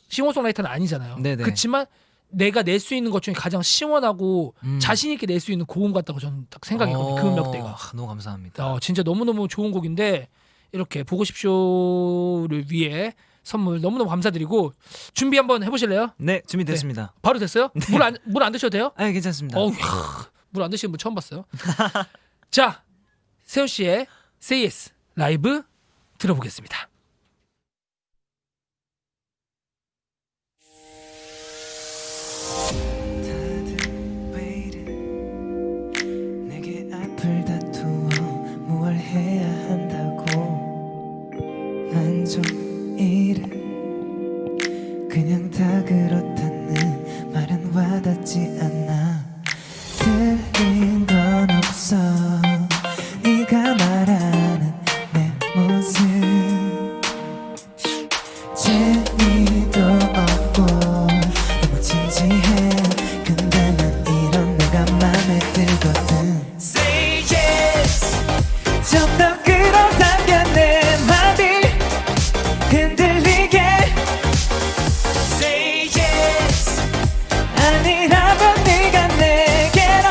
싱어송라이터는 아니잖아요. 네네. 그렇지만 내가 낼 수 있는 것 중에 가장 시원하고 자신 있게 낼 수 있는 고음 같다고 저는 딱 생각했거든요. 그 음역대가. 너무 감사합니다. 진짜 너무너무 좋은 곡인데 이렇게 보고 싶쇼를 위해 선물 너무너무 감사드리고 준비 한번 해보실래요? 네, 준비됐습니다. 바로 됐어요? 물 안 드셔도 돼요? 아, 괜찮습니다. 물 안 드시는 분 처음 봤어요. 자, 세훈 씨의 Say Yes 라이브 들어보겠습니다. 내게 앞을 다투어 뭘 해야 한다고 난 좀 이래 그냥 다 그렇다는 말은 와닿지 않아 들린 건 없어 네가 말하는 내 모습 재미도 없고 너무 진지해 근데 난 이런 내가 맘에 들거든 Say yes 좀 더 끌어당겨 내 맘이 흔들리게 Say yes 아니라면 네가 내게로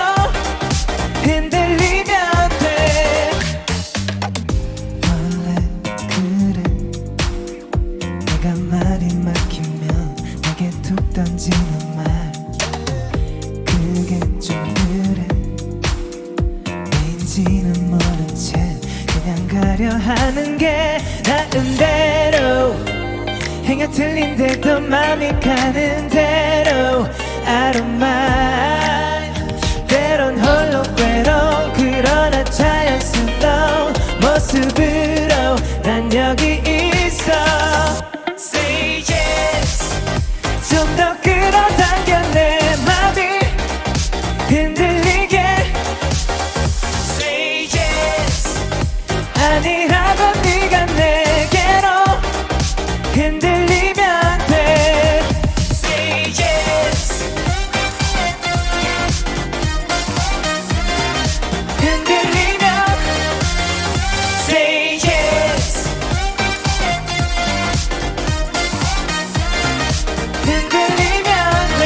흔들리면 돼 원래 그래 내가 말이 막히면 내게 툭 던지는 말 그게 좀 그래 왜인지는 모른 채 그냥 가려 하는 게 나은 대로 행여 틀린 데도 맘이 가는 대로 I don't mind 때론 홀로 괴로운 그러나 자연스러운 모습으로 난 여기 있어 Say yes 좀 더 끌어당겨 내 맘이 흔들리게 Say yes 아니라면 네가 내게로 흔들리면 돼 Say yes 흔들리면 Say yes 흔들리면 돼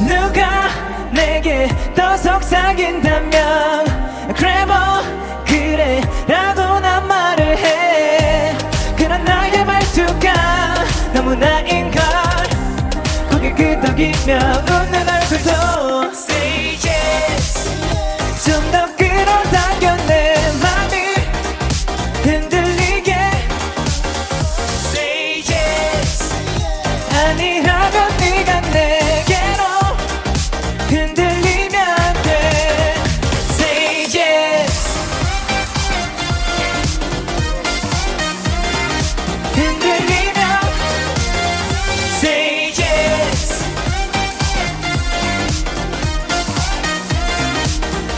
누가 내게 더 속삭인다면 그래 뭐 그래 라고 난 말을 해 그런 나의 말투가 너무나인걸 고개 끄덕이며 웃는 얼굴도 Say yes 좀 더 끌어당겨 내 맘이 흔들리게 Say yes 아니라면 네가 내게로 흔들리면 돼 Say yes 흔들리면 Say yes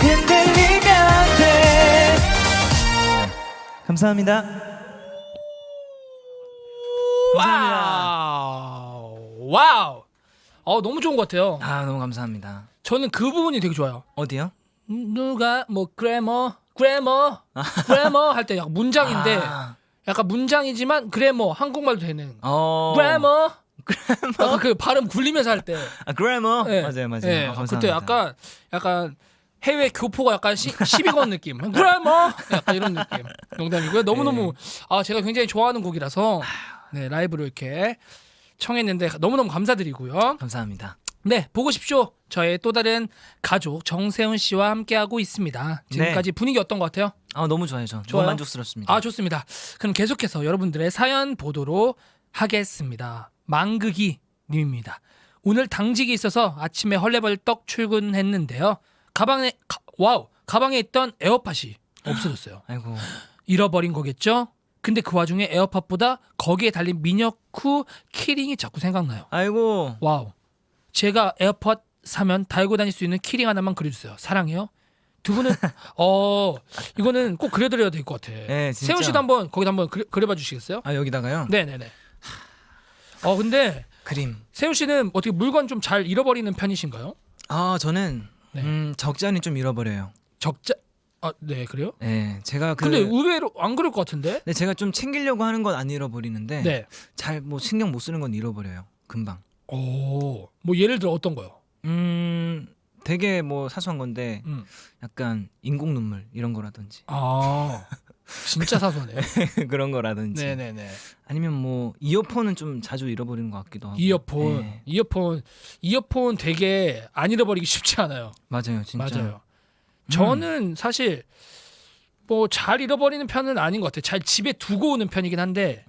흔들리면 돼 감사합니다. 와우. 너무 좋은 것 같아요. 너무 감사합니다. 저는 그 부분이 되게 좋아요. 어디요? 누가 뭐 그래머 할 때 약간 문장인데 약간 문장이지만 그래머 한국말도 되는 그래머 약간 그 발음 굴리면서 할 때 그래머 네. 맞아요. 네. 감사합니다. 그때 약간 해외 교포가 약간 시비 건 느낌 그래머 약간 이런 느낌 농담이고요. 너무너무 제가 굉장히 좋아하는 곡이라서 네, 라이브로 이렇게 청했는데 너무너무 감사드리고요. 감사합니다. 네, 보고 싶쇼. 저의 또 다른 가족 정세훈 씨와 함께하고 있습니다. 지금까지 분위기 어떤 것 같아요? 너무 좋아요. 저 좋아요? 너무 만족스럽습니다. 좋습니다. 그럼 계속해서 여러분들의 사연 보도록 하겠습니다. 망극이 님입니다. 오늘 당직이 있어서 아침에 헐레벌떡 출근했는데요. 가방에 있던 에어팟이 없어졌어요. 아이고. 잃어버린 거겠죠? 근데 그 와중에 에어팟보다 거기에 달린 미녀쿠 키링이 자꾸 생각나요. 아이고. 와우. 제가 에어팟 사면 달고 다닐 수 있는 키링 하나만 그려주세요. 사랑해요. 두 분은 이거는 꼭 그려드려야 될 것 같아. 네, 진짜. 세훈 씨도 한번 거기다 한번 그려봐 주시겠어요? 아 여기다가요? 네네네. 근데 그림. 세훈 씨는 어떻게 물건 좀 잘 잃어버리는 편이신가요? 아 저는 네. 적잖이 좀 잃어버려요. 적자. 네 그래요? 네, 제가 근데 의외로 안 그럴 것 같은데? 네, 제가 좀 챙기려고 하는 건 안 잃어버리는데 네. 잘 뭐 신경 못 쓰는 건 잃어버려요. 금방. 뭐 예를 들어 어떤 거요? 되게 뭐 사소한 건데 음. 약간 인공 눈물 이런 거라든지 진짜 사소하네. 그런 거라든지 네네네. 아니면 뭐 이어폰은 좀 자주 잃어버리는 것 같기도 하고. 이어폰, 네. 이어폰 되게 안 잃어버리기 쉽지 않아요. 맞아요, 진짜. 맞아요. 저는 사실 뭐 잘 잃어버리는 편은 아닌 것 같아요. 잘 집에 두고 오는 편이긴 한데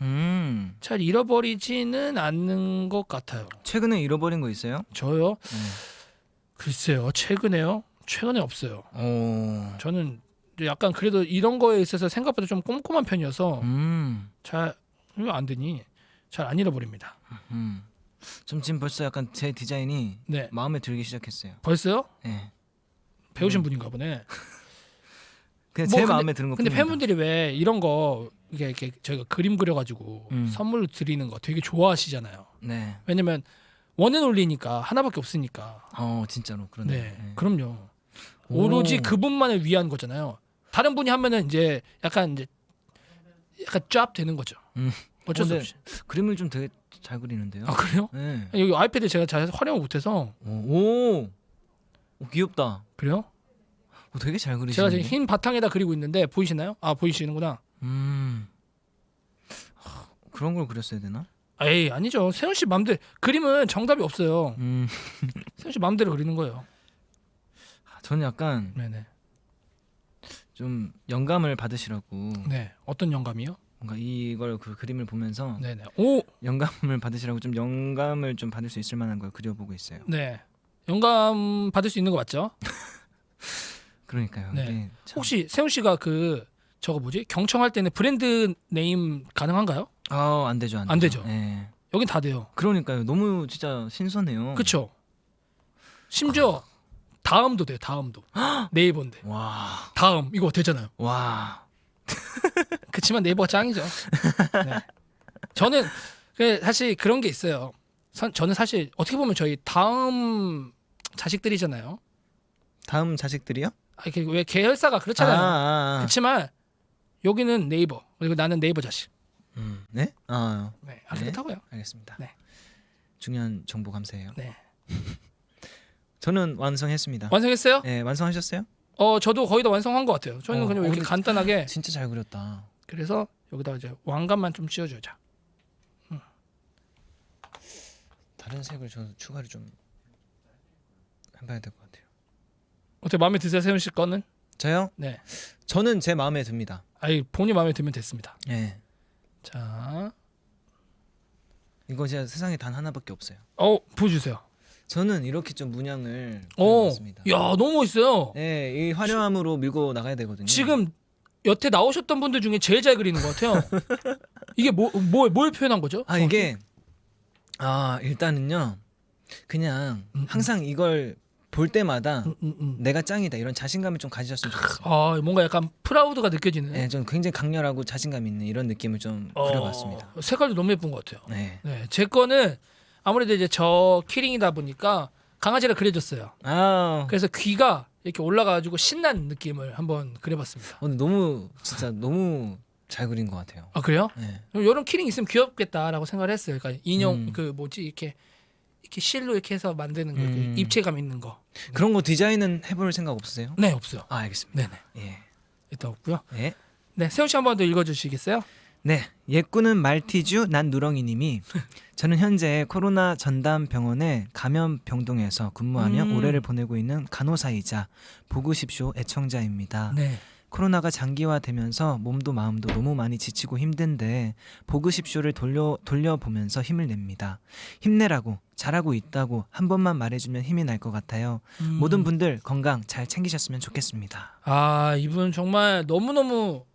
잘 잃어버리지는 않는 것 같아요. 최근에 잃어버린 거 있어요? 저요? 글쎄요, 최근에요? 최근에 없어요. 저는 약간 그래도 이런 거에 있어서 생각보다 좀 꼼꼼한 편이어서 잘 이거 안 되니 잘 안 잃어버립니다. 좀 지금 벌써 약간 제 디자인이 네. 마음에 들기 시작했어요. 벌써요? 네. 배우신 분인가 보네. 그냥 뭐 제 근데- 마음에 드는 거. 근데 뿐입니다. 팬분들이 왜 이런 거 이렇게 저희가 그림 그려가지고 선물로 드리는 거 되게 좋아하시잖아요. 네. 왜냐면 원앤 올리니까 하나밖에 없으니까. 진짜로 그러네. 네, 그럼요. 오로지 그분만을 위한 거잖아요. 다른 분이 하면은 이제 약간 짭 되는 거죠. 어쩔 수 근데 없이. 그림을 좀 되게 잘 그리는데요. 아 그래요? 네. 여기 아이패드 제가 잘 활용을 못해서 오, 귀엽다. 그래요? 되게 잘 제가 그리시는데. 지금 흰 바탕에다 그리고 있는데 보이시나요? 아 보이시는구나. 그런 걸 그렸어야 되나? 에이 아니죠. 세훈 씨 맘대로 그림은 정답이 없어요. 음. 세훈 씨 맘대로 그리는 거예요. 저는 약간 네네. 좀 영감을 받으시라고 네. 어떤 영감이요? 뭔가 이걸 그 그림을 보면서 네네. 오, 영감을 받으시라고 좀 영감을 좀 받을 수 있을 만한 걸 그려보고 있어요. 네. 영감 받을 수 있는 거 맞죠? 그러니까요. 네. 이게 참- 혹시 세훈 씨가 그 저거 뭐지? 경청할 때는 브랜드 네임 가능한가요? 안 되죠, 안 되죠. 네. 여긴 다 돼요. 그러니까요. 너무 진짜 신선해요. 그렇죠. 심지어 다음도 돼요. 다음도. 네이버인데. 와, 다음 이거 되잖아요. 와. 그치만 네이버가 짱이죠. 네. 저는 사실 그런 게 있어요. 저는 사실 어떻게 보면 저희 다음 자식들이잖아요. 다음 자식들이요? 이렇게 왜 계열사가 그렇잖아요. 그렇지만 여기는 네이버 그리고 나는 네이버 자식. 네? 네, 아주 그렇다고요. 알겠습니다. 네. 중요한 정보 감사해요. 네. 저는 완성했습니다. 완성했어요? 네, 완성하셨어요? 저도 거의 다 완성한 것 같아요. 저는 그냥 이렇게 근데 간단하게 진짜 잘 그렸다. 그래서 여기다 이제 왕관만 좀 씌워주자. 다른 색을 저 추가를 좀 해봐야 될 것 같아요. 어떻게 마음에 드세요, 세훈 씨 거는? 저요? 네. 저는 제 마음에 듭니다. 아이 본인 마음에 들면 됐습니다. 네. 자, 이거 진짜 세상에 단 하나밖에 없어요. 보여주세요. 저는 이렇게 좀 문양을 야 그려봤습니다. 너무 멋있어요. 네, 이 화려함으로 밀고 나가야 되거든요. 지금 여태 나오셨던 분들 중에 제일 잘 그리는 것 같아요. 이게 뭘 표현한 거죠? 이게 일단은요, 그냥 항상 이걸 볼 때마다 내가 짱이다 이런 자신감을 좀 가지셨으면 좋겠어요. 뭔가 약간 프라우드가 느껴지는. 네, 좀 굉장히 강렬하고 자신감 있는 이런 느낌을 좀 그려봤습니다. 색깔도 너무 예쁜 것 같아요. 네. 네, 제 거는 아무래도 이제 저 키링이다 보니까 강아지를 그려줬어요. 그래서 귀가 이렇게 올라가가지고 신난 느낌을 한번 그려봤습니다. 오늘 너무 진짜 너무 잘 그린 것 같아요. 아 그래요? 네. 이런 키링 있으면 귀엽겠다라고 생각을 했어요. 그러니까 인형 그 뭐지 이렇게 실로 이렇게 해서 만드는 거, 이렇게 입체감 있는 거. 그런 거 디자인은 해볼 생각 없으세요? 네 없어요. 알겠습니다. 네네. 예. 일단 없고요. 네. 네 세훈 씨 한 번 더 읽어주시겠어요? 네, 예꾸는 말티즈 난 누렁이님이 저는 현재 코로나 전담 병원의 감염 병동에서 근무하며 올해를 보내고 있는 간호사이자 보고 싶쇼 애청자입니다. 네. 코로나가 장기화되면서 몸도 마음도 너무 많이 지치고 힘든데 보고 싶쇼를 돌려보면서 힘을 냅니다. 힘내라고 잘하고 있다고 한 번만 말해주면 힘이 날 것 같아요. 모든 분들 건강 잘 챙기셨으면 좋겠습니다. 이분 정말 너무너무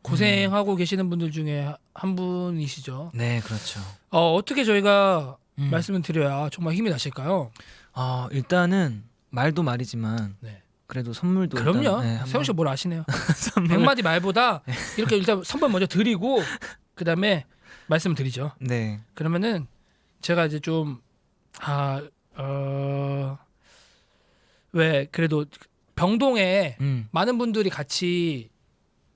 고생하고 계시는 분들 중에 한 분이시죠. 네, 그렇죠. 어떻게 저희가 말씀을 드려야 정말 힘이 나실까요? 일단은 말도 말이지만 네. 그래도 선물도 그럼요. 일단, 네, 세훈 씨 뭘 아시네요. 선물. 100마디 말보다 이렇게 일단 선물 먼저 드리고 그다음에 말씀을 드리죠. 네. 그러면은 제가 이제 좀 왜 그래도 병동에 많은 분들이 같이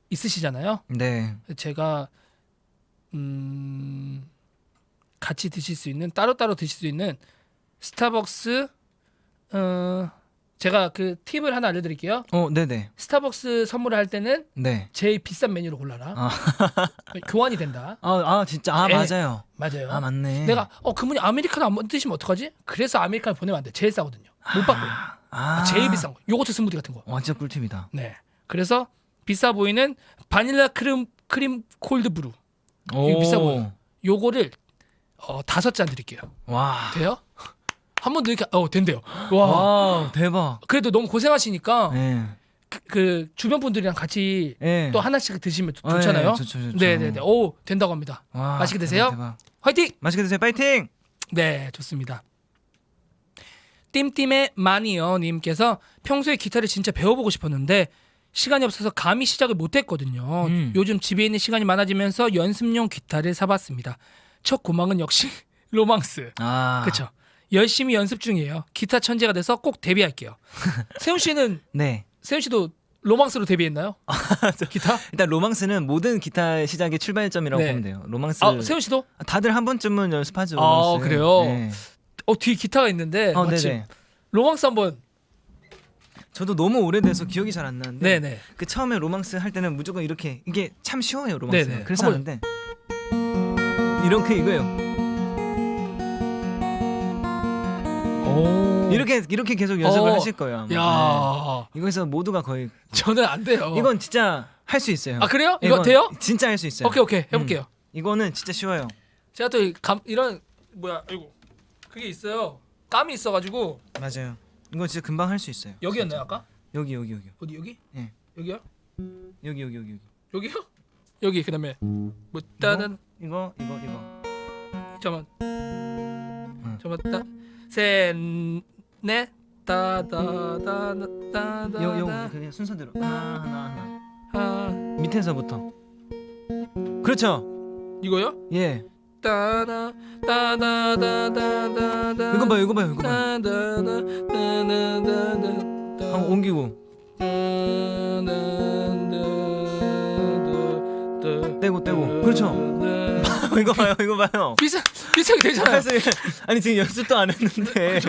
있으시잖아요. 네. 제가 같이 드실 수 있는 따로따로 드실 수 있는 스타벅스 제가 그 팁을 하나 알려드릴게요. 네네. 스타벅스 선물을 할 때는 네. 제일 비싼 메뉴로 골라라. 교환이 된다. 진짜 네. 맞아요. 맞아요. 맞네. 내가 그분이 아메리카노 안 드시면 어떡하지? 그래서 아메리카노 보내면 안 돼. 제일 싸거든요. 못 바꿔요. 제일 비싼 거. 요거트 스무디 같은 거. 진짜 꿀팁이다. 네. 그래서 비싸 보이는 바닐라 크림 콜드 브루. 이거 비싸 보여. 요거를 5잔 드릴게요. 와. 돼요? 한 번 더 이렇게 된대요. 와, 대박. 그래도 너무 고생하시니까 네. 그 주변 분들이랑 같이 네. 또 하나씩 드시면 좋잖아요. 좋죠. 네네네. 된다고 합니다. 와, 맛있게 드세요. 대박. 화이팅! 맛있게 드세요. 파이팅! 네, 좋습니다. 띵띵의 마니어님께서 평소에 기타를 진짜 배워보고 싶었는데 시간이 없어서 감히 시작을 못했거든요. 요즘 집에 있는 시간이 많아지면서 연습용 기타를 사봤습니다. 첫 고막은 역시 로망스. 그렇죠. 열심히 연습 중이에요. 기타 천재가 돼서 꼭 데뷔할게요. 세훈 씨는 네. 세훈 씨도 로망스로 데뷔했나요? 기타? 일단 로망스는 모든 기타의 시작의 출발점이라고 네. 보면 돼요. 로망스. 세훈 씨도? 다들 한 번쯤은 연습하죠. 로망스. 그래요? 네. 뒤에 기타가 있는데 마침 네네. 로망스 한번. 저도 너무 오래돼서 기억이 잘 안 나는데. 네네. 그 처음에 로망스 할 때는 무조건 이렇게 이게 참 쉬워요 로망스. 네네. 그래서 한번- 하는데 이렇게 이거예요. 이렇게 계속 연습을 하실 거예요. 아마. 야, 네. 이거에서 모두가 거의 저는 안 돼요. 이건 진짜 할 수 있어요. 그래요? 이거 이건 돼요? 진짜 할 수 있어요. 오케이 해볼게요. 이거는 진짜 쉬워요. 제가 또 이런 아이고 그게 있어요. 감이 있어가지고 맞아요. 이거 진짜 금방 할 수 있어요. 여기였나요 아까? 여기. 어디 여기? 네. 여기요? 여기. 여기요? 여기 그다음에 뭐 따단 이거. 잠깐만 셋넷 따다다다다다 요 그냥 순서대로 하나. 하 밑에서부터. 그렇죠. 이거요? 예. 따다 따다다다다다 이거 봐요. 따다다다다다다 한번 옮기고 떼고. 그렇죠. 이거 봐요. 비슷하게 되잖아요. 아니 지금 연습도 안 했는데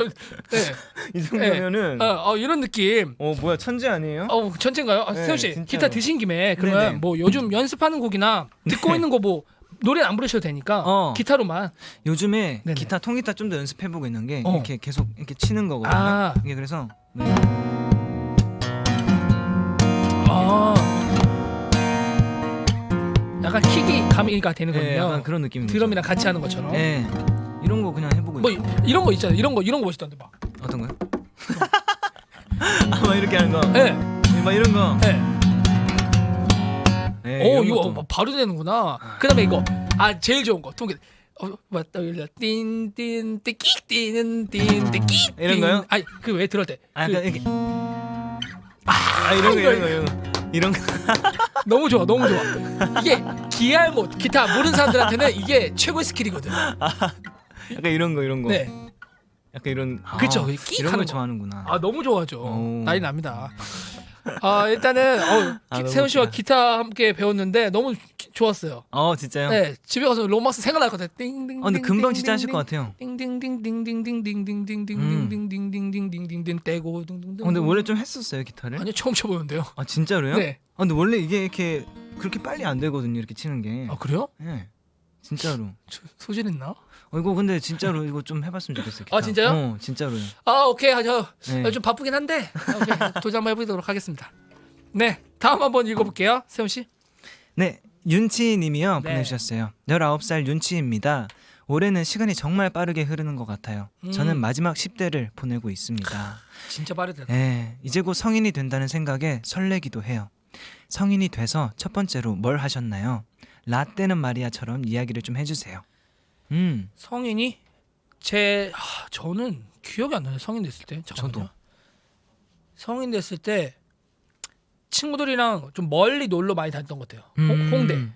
이 정도면은 이런 느낌. 뭐야 천재 아니에요? 전체인가요? 네, 세훈 씨 진짜로. 기타 드신 김에 그러면 네네. 뭐 요즘 연습하는 곡이나 듣고 있는 거 뭐 노래는 안 부르셔도 되니까 기타로만. 요즘에 네네. 기타 통기타 좀 더 연습해보고 있는 게 어. 이렇게 계속 이렇게 치는 거거든요. 이게 그래서 약간 킥이 가미가 되는 거든요. 약간 그런 느낌인 거죠. 드럼이랑 같이 하는 것처럼. 네. 이런 거 그냥 해보고 뭐 있어요. 이런 거 있잖아요. 이런 거 멋있던데 막. 어떤 거요? 막 이렇게 하는 거. 네. 막 이런 거. 네. 네, 이런 이거 것도. 바로 되는구나. 그다음에 이거 제일 좋은 거 통계. 맞다. 띵띵 띠끼 띠는 띵 띠끼 이런 거요? 아니 그 왜 들을 때. 약간 이렇게. 이런 거. 너무 좋아. 이게 기알못 기타 모르는 사람들한테는 이게 최고의 스킬이거든. 약간 이런 거. 네. 약간 이런. 그쵸. 끽 이런 하는 걸 거. 좋아하는구나. 너무 좋아하죠. 오. 난리 납니다. 일단은 너무 세훈 씨와 웃기다. 기타 함께 배웠는데 너무 좋았어요. 진짜요? 네, 집에 가서 로망스 생각나거든요. 띵띵. 근데 금방 진짜 하실 것 같아요. 띵띵띵띵띵띵띵띵띵띵띵띵띵띵띵띵띵띵띵 떼고 띵띵띵. 근데 원래 좀 했었어요 기타를? 아니요, 처음 쳐보는데요. 진짜로요? 네. 근데 원래 이게 이렇게 그렇게 빨리 안 되거든요 이렇게 치는 게. 그래요? 네. 진짜로. 소질 있나? 이거 근데 진짜로 이거 좀 해봤으면 좋겠어요. 기타. 진짜요? 진짜로요. 오케이. 저 네. 좀 바쁘긴 한데 오케이. 도전 한번 해보도록 하겠습니다. 네, 다음 한번 읽어볼게요, 세훈 씨. 네, 윤치님이요 네. 보내주셨어요. 19살 윤치입니다. 올해는 시간이 정말 빠르게 흐르는 것 같아요. 저는 마지막 10대를 보내고 있습니다. 진짜 빠르다. 네, 이제 곧 성인이 된다는 생각에 설레기도 해요. 성인이 돼서 첫 번째로 뭘 하셨나요? 라떼는 마리아처럼 이야기를 좀 해주세요. 성인이 저는 기억이 안 나요. 성인 됐을 때. 잠깐만요. 저도. 성인 됐을 때 친구들이랑 좀 멀리 놀러 많이 다녔던 것 같아요. 홍대.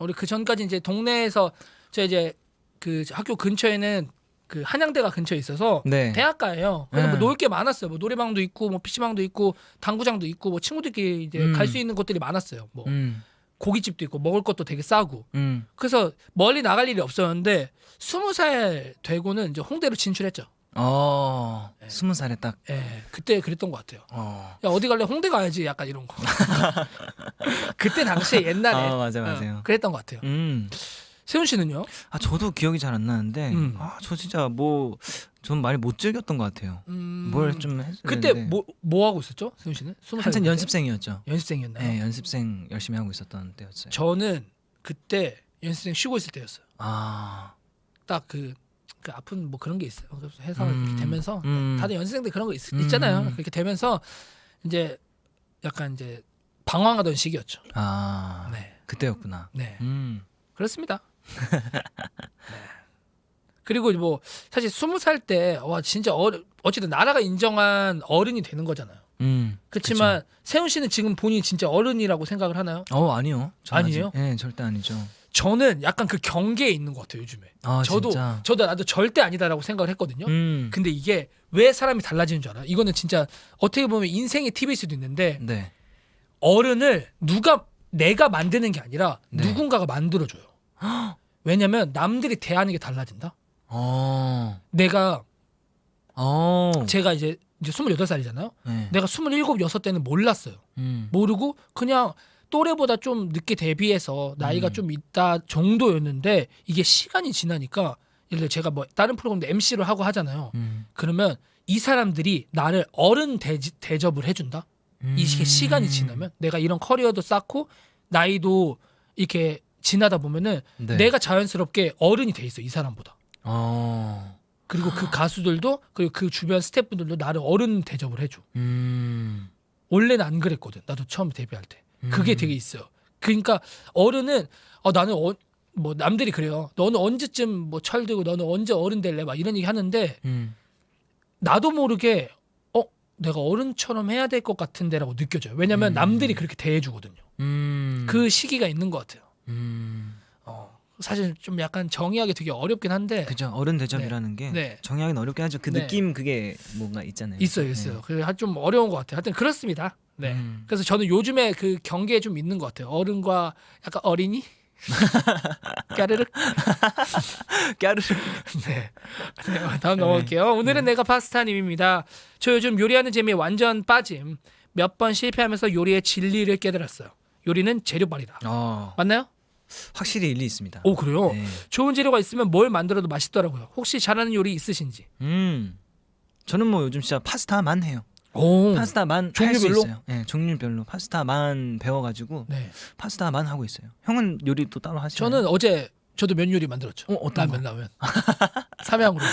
우리 그 전까지 이제 동네에서 제가 이제 그 학교 근처에는 그 한양대가 근처에 있어서 네. 대학가예요. 그래서 뭐 네. 놀 게 많았어요. 뭐 노래방도 있고 뭐 PC방도 있고 당구장도 있고 뭐 친구들끼리 이제 갈 수 있는 곳들이 많았어요. 뭐 고깃집도 있고 먹을 것도 되게 싸고. 그래서 멀리 나갈 일이 없었는데 20살 되고는 이제 홍대로 진출했죠. 20살에 딱. 예, 그때 그랬던 것 같아요. 야, 어디 갈래? 홍대 가야지. 약간 이런 거. 그때 당시에 옛날에. 맞아요. 그랬던 것 같아요. 세훈 씨는요? 저도 기억이 잘 안 나는데 저 진짜 전 많이 못 즐겼던 것 같아요. 뭘 좀 했어야 그때 되는데. 뭐 하고 있었죠? 세훈 씨는? 20살 한참 때? 연습생이었죠. 연습생이었나요? 네, 연습생 열심히 하고 있었던 때였어요. 저는 그때 연습생 쉬고 있을 때였어요. 딱 그 아픈 뭐 그런 게 있어요. 그래서 회사가 이렇게 되면서 다들 연습생들 그런 거 있잖아요. 그렇게 되면서 이제 약간 이제 방황하던 시기였죠. 네. 그때였구나. 네. 그렇습니다. 네. 그리고 뭐 사실 20살 때 와 진짜 어쨌든 나라가 인정한 어른이 되는 거잖아요. 그렇지만 세훈 씨는 지금 본인이 진짜 어른이라고 생각을 하나요? 아니요. 아니에요? 네, 절대 아니죠. 저는 약간 그 경계에 있는 것 같아요 요즘에. 진짜? 저도 나도 절대 아니다라고 생각을 했거든요. 음. 근데 이게 왜 사람이 달라지는 줄 알아요? 이거는 진짜 어떻게 보면 인생의 팁일 수도 있는데 네. 어른을 내가 만드는 게 아니라 네. 누군가가 만들어줘요. 왜냐면 남들이 대하는 게 달라진다. 제가 이제 28살이잖아요. 네. 내가 27, 6 때는 몰랐어요. 모르고 그냥 또래보다 좀 늦게 데뷔해서 나이가 좀 있다 정도였는데 이게 시간이 지나니까 예를 들어 제가 뭐 다른 프로그램도 MC를 하고 하잖아요. 그러면 이 사람들이 나를 어른 대접을 해준다. 이게 시간이 지나면 내가 이런 커리어도 쌓고 나이도 이렇게 지나다 보면은 네. 내가 자연스럽게 어른이 돼 있어 이 사람보다. 그리고 그 가수들도 그리고 그 주변 스태프분들도 나를 어른 대접을 해줘. 원래는 안 그랬거든. 나도 처음 데뷔할 때. 그게 되게 있어요. 그러니까 어른은 나는 뭐 남들이 그래요. 너는 언제쯤 뭐 철들고 너는 언제 어른 될래? 막 이런 얘기 하는데 나도 모르게 내가 어른처럼 해야 될 것 같은데라고 느껴져요. 왜냐면 남들이 그렇게 대해주거든요. 그 시기가 있는 것 같아요. 사실 좀 약간 정의하기 되게 어렵긴 한데 그죠. 어른 대접이라는 게 네. 정의하기는 어렵긴 하죠. 그 네. 느낌 그게 뭔가 있잖아요. 있어요. 네. 그래서 좀 어려운 것 같아요. 하여튼 그렇습니다. 네. 그래서 저는 요즘에 그 경계에 좀 있는 것 같아요. 어른과 약간 어린이? 까르륵? 까르르. 네. 다음 넘어갈게요. 오늘은 내가 파스타님입니다. 저 요즘 요리하는 재미에 완전 빠짐. 몇 번 실패하면서 요리의 진리를 깨달았어요. 요리는 재료빨이다. 맞나요? 확실히 일리 있습니다. 오 그래요? 네. 좋은 재료가 있으면 뭘 만들어도 맛있더라고요. 혹시 잘하는 요리 있으신지? 저는 뭐 요즘 진짜 파스타만 해요. 오. 파스타만 할 수 종류별로? 있어요. 네, 종류별로 파스타만 배워가지고 네. 파스타만 하고 있어요. 형은 요리 또 따로 하시나요? 저는 어제 저도 면 요리 만들었죠. 어떤 거? 라면. 삼양으로.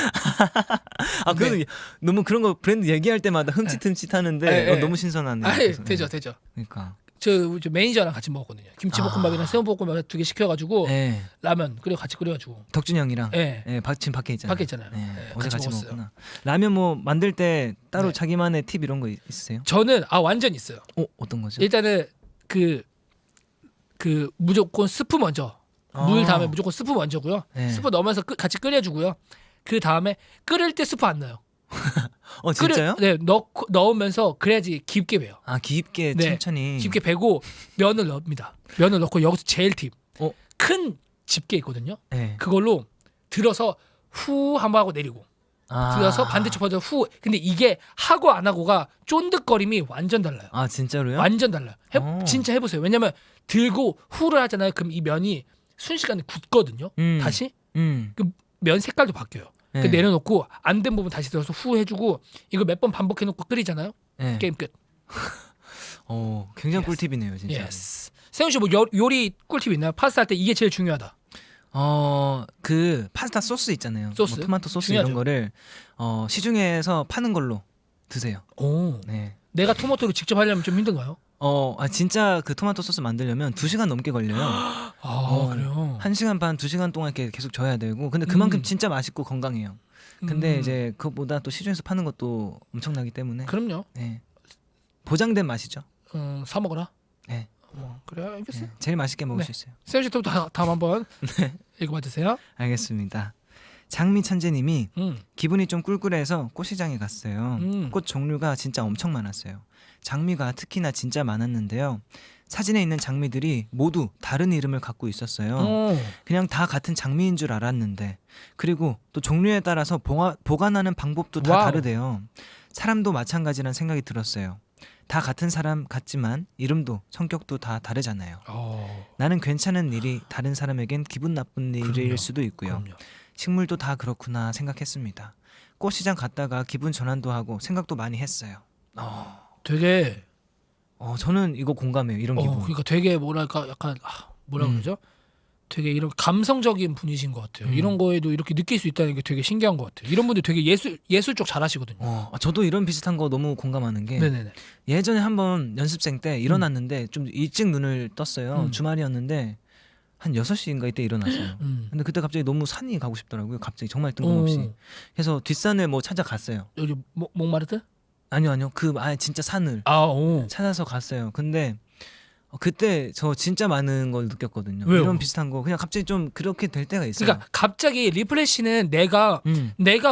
그래도 너무 그런 거 브랜드 얘기할 때마다 흠칫흠칫 하는데 네. 너무 신선하네요. 아이, 그래서, 되죠. 그러니까. 저 매니저랑 같이 먹었거든요. 김치볶음밥이랑 새우볶음밥 2개 시켜가지고 네. 라면 같이 끓여가지고. 덕준이 형이랑 네. 지금 밖에 있잖아요. 밖에 있잖아요. 네, 네, 어제 같이 먹었어요. 먹었구나. 라면 뭐 만들 때 따로 네. 자기만의 팁 이런 거 있으세요? 저는 완전 있어요. 어떤 거죠? 일단은 그 무조건 스프 먼저. 물 다음에 무조건 스프 먼저고요. 네. 스프 넣으면서 같이 끓여주고요. 그 다음에 끓일 때 스프 안 넣어요. 진짜요? 네, 넣으면서 그래야지 깊게 배요. 깊게 네, 천천히. 깊게 배고 면을 넣습니다. 면을 넣고 여기서 제일 팁. 어? 큰 집게 있거든요. 네. 그걸로 들어서 후 한 번 하고 내리고 들어서 반대쪽 퍼져 후. 근데 이게 하고 안 하고가 쫀득거림이 완전 달라요. 진짜로요? 완전 달라요. 진짜 해보세요. 왜냐면 들고 후를 하잖아요. 그럼 이 면이 순식간에 굳거든요. 다시 그 면 색깔도 바뀌어요. 네. 그 내려놓고 안 된 부분 다시 들어서 후 해주고 이거 몇 번 반복해놓고 끓이잖아요. 네. 게임 끝. 굉장히 꿀팁이네요, 진짜. 예스. 세훈 씨 뭐 요리 꿀팁 있나요? 파스타 할 때 이게 제일 중요하다. 그 파스타 소스 있잖아요. 소스? 뭐 토마토 소스 중요하죠. 이런 거를 시중에서 파는 걸로 드세요. 오. 네. 내가 토마토를 직접 하려면 좀 힘든가요? 진짜 그 토마토 소스 만들려면 2시간 넘게 걸려요. 그래요. 1시간 반, 2시간 동안 이렇게 계속 져야 되고. 근데 그만큼 진짜 맛있고 건강해요. 근데 이제 그것보다 또 시중에서 파는 것도 엄청나기 때문에. 그럼요. 네. 보장된 맛이죠. 사 먹어라. 네. 그래 알겠어요. 네. 제일 맛있게 먹을 네. 수 있어요. 세훈 씨도 다음 한번 읽어봐 주세요. 알겠습니다. 장미 천재님이 음. 기분이 좀 꿀꿀해서 꽃시장에 갔어요. 음. 꽃 종류가 진짜 엄청 많았어요. 장미가 특히나 진짜 많았는데요. 사진에 있는 장미들이 모두 다른 이름을 갖고 있었어요. 그냥 다 같은 장미인 줄 알았는데, 그리고 또 종류에 따라서 보관하는 방법도 다 와우. 다르대요. 사람도 마찬가지란 생각이 들었어요. 다 같은 사람 같지만 이름도 성격도 다 다르잖아요. 나는 괜찮은 일이 다른 사람에겐 기분 나쁜 일일 그럼요. 수도 있고요. 그럼요. 식물도 다 그렇구나 생각했습니다. 꽃시장 갔다가 기분 전환도 하고 생각도 많이 했어요. 되게 저는 이거 공감해요. 이런 기분. 그러니까 되게 뭐랄까 약간 뭐라 그러죠? 되게 이런 감성적인 분이신 것 같아요. 이런 거에도 이렇게 느낄 수 있다는 게 되게 신기한 것 같아요. 이런 분들 되게 예술 쪽 잘하시거든요. 저도 이런 비슷한 거 너무 공감하는 게 네네네. 예전에 한번 연습생 때 일어났는데 좀 일찍 눈을 떴어요. 음. 주말이었는데 한 6시인가 이때 일어났어요. 근데 그때 갑자기 너무 산이 가고 싶더라고요. 갑자기 정말 뜬금없이. 그래서 뒷산을 뭐 찾아갔어요. 여기 목마르트? 아니요. 진짜 산을 찾아서 갔어요. 근데 그때 저 진짜 많은 걸 느꼈거든요. 왜요? 이런 비슷한 거 그냥 갑자기 좀 그렇게 될 때가 있어요. 그러니까 갑자기 리프레시는 내가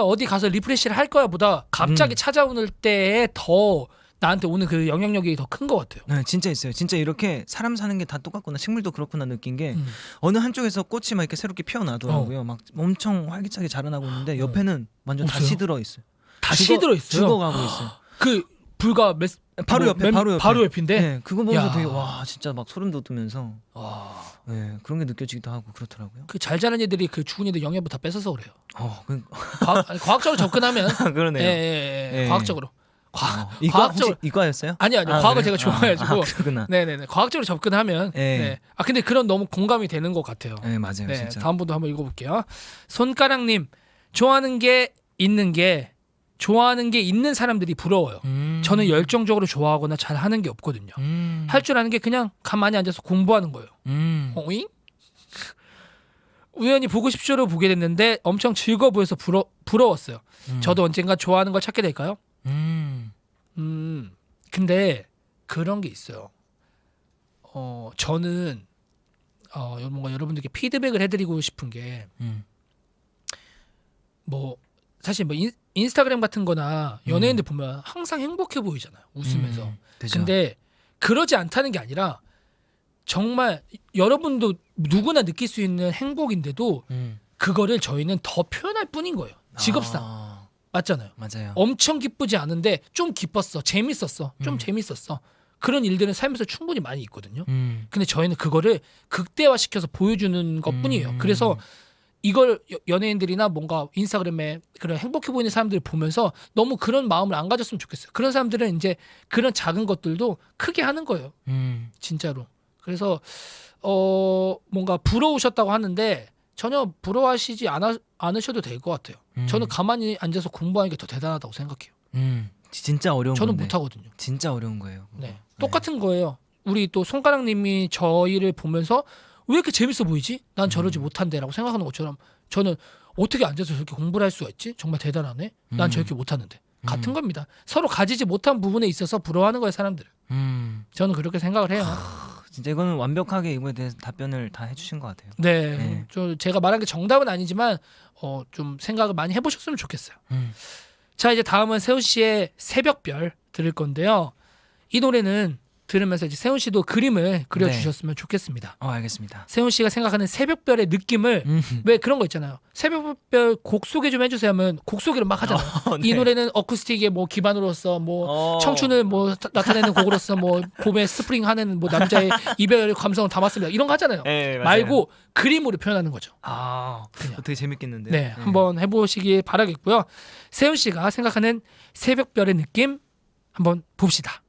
어디 가서 리프레시를 할 거야 보다 갑자기 찾아오는 때에 더 나한테 오는 그 영향력이 더 큰 것 같아요. 네, 진짜 있어요. 진짜 이렇게 사람 사는 게 다 똑같구나, 식물도 그렇구나 느낀 게 어느 한쪽에서 꽃이 막 이렇게 새롭게 피어나더라고요. 막 엄청 활기차게 자라나고 있는데 옆에는 완전 다 없어요? 시들어 있어요. 다 시들어 있어요. 죽어가고 있어요. 그 불과 바로 옆에. 바로 옆인데. 네, 그거 보면서 야. 되게 와 진짜 막 소름 돋으면서 네, 그런 게 느껴지기도 하고 그렇더라고요. 그 잘 자란 애들이 그 죽은 애들 영양분 다 뺏어서 그래요. 과학적으로 접근하면. 그러네요. 예. 과학적으로. 혹시 이과였어요? 아니요. 과학을 제가 좋아해가지고. 그렇구나. 네네네. 과학적으로 접근하면. 네. 네. 근데 그런 너무 공감이 되는 것 같아요. 네, 맞아요. 네. 진짜. 다음 분도 한번 읽어볼게요. 손가락님, 좋아하는 게 있는 사람들이 부러워요. 저는 열정적으로 좋아하거나 잘하는 게 없거든요. 할 줄 아는 게 그냥 가만히 앉아서 공부하는 거예요. 오잉? 우연히 보고 싶쇼를 보게 됐는데 엄청 즐거워 보여서 부러웠어요. 저도 언젠가 좋아하는 걸 찾게 될까요? 근데 그런 게 있어요. 저는 뭔가 여러분들께 피드백을 해드리고 싶은 게 뭐 사실 뭐 인스타그램 같은 거나 연예인들 보면 항상 행복해 보이잖아요. 웃으면서. 그죠. 근데 그러지 않다는 게 아니라 정말 여러분도 누구나 느낄 수 있는 행복인데도 그거를 저희는 더 표현할 뿐인 거예요. 직업상. 맞잖아요. 맞아요. 엄청 기쁘지 않은데 좀 기뻤어. 재밌었어. 좀 재밌었어. 그런 일들은 삶에서 충분히 많이 있거든요. 근데 저희는 그거를 극대화시켜서 보여주는 것뿐이에요. 그래서 이걸 연예인들이나 뭔가 인스타그램에 그런 행복해 보이는 사람들을 보면서 너무 그런 마음을 안 가졌으면 좋겠어요. 그런 사람들은 이제 그런 작은 것들도 크게 하는 거예요. 진짜로. 그래서 뭔가 부러우셨다고 하는데 전혀 부러워하시지 않으셔도 될 것 같아요. 저는 가만히 앉아서 공부하는 게 더 대단하다고 생각해요. 진짜 어려운 저는 건데. 못하거든요. 진짜 어려운 거예요. 네. 똑같은 거예요. 우리 또 손가락님이 저희를 보면서 왜 이렇게 재밌어 보이지? 난 저러지 못한데라고 생각하는 것처럼 저는 어떻게 앉아서 저렇게 공부를 할 수가 있지? 정말 대단하네. 난 저렇게 못하는데. 같은 겁니다. 서로 가지지 못한 부분에 있어서 부러워하는 거예요, 사람들은. 저는 그렇게 생각을 해요. 진짜 이거는 완벽하게 이거에 대해서 답변을 다 해주신 것 같아요. 네. 네. 제가 말한 게 정답은 아니지만 좀 생각을 많이 해보셨으면 좋겠어요. 자, 이제 다음은 세훈 씨의 새벽별 들을 건데요. 이 노래는 들으면서 이제 세훈 씨도 그림을 그려주셨으면 좋겠습니다. 알겠습니다. 세훈 씨가 생각하는 새벽별의 느낌을 왜 그런 거 있잖아요. 새벽별 곡 소개 좀 해주세요 하면 곡 소개를 막 하잖아요. 이 노래는 어쿠스틱의 뭐 기반으로서 뭐 청춘을 뭐 나타내는 곡으로서 뭐 봄에 스프링 하는 뭐 남자의 이별 감성을 담았습니다. 이런 거 하잖아요. 네, 말고 그림으로 표현하는 거죠. 되게 재밌겠는데요. 네, 한번 해보시길 바라겠고요. 세훈 씨가 생각하는 새벽별의 느낌 한번 봅시다.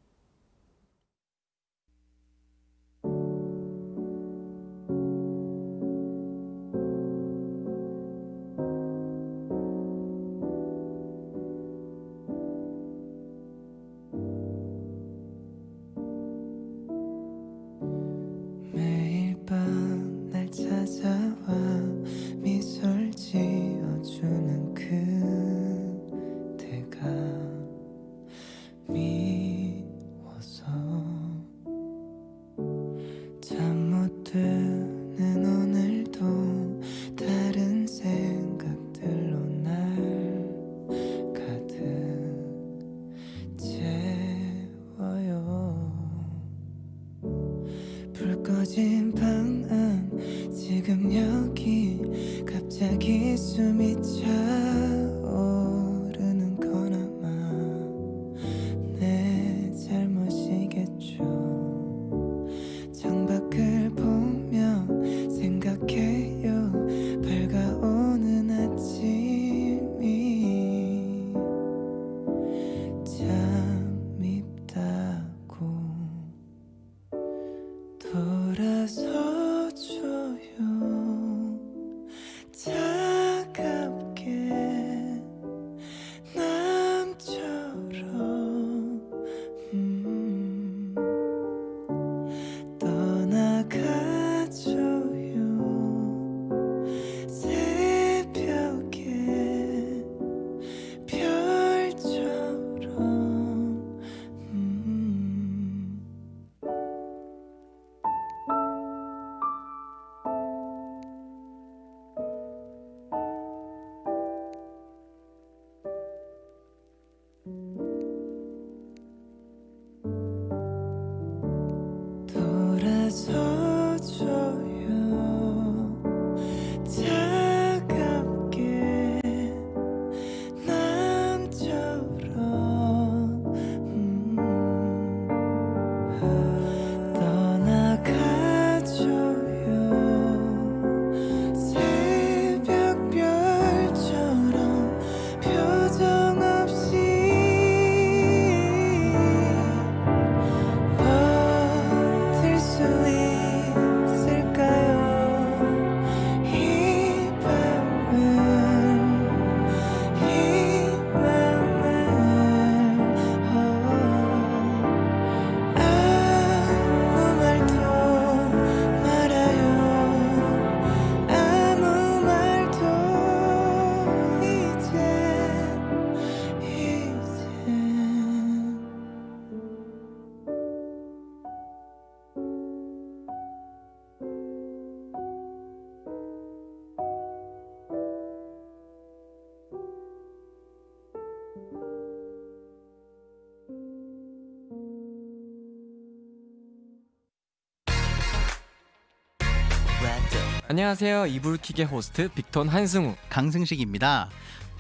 안녕하세요. 이불킥의 호스트 빅톤 한승우. 강승식입니다.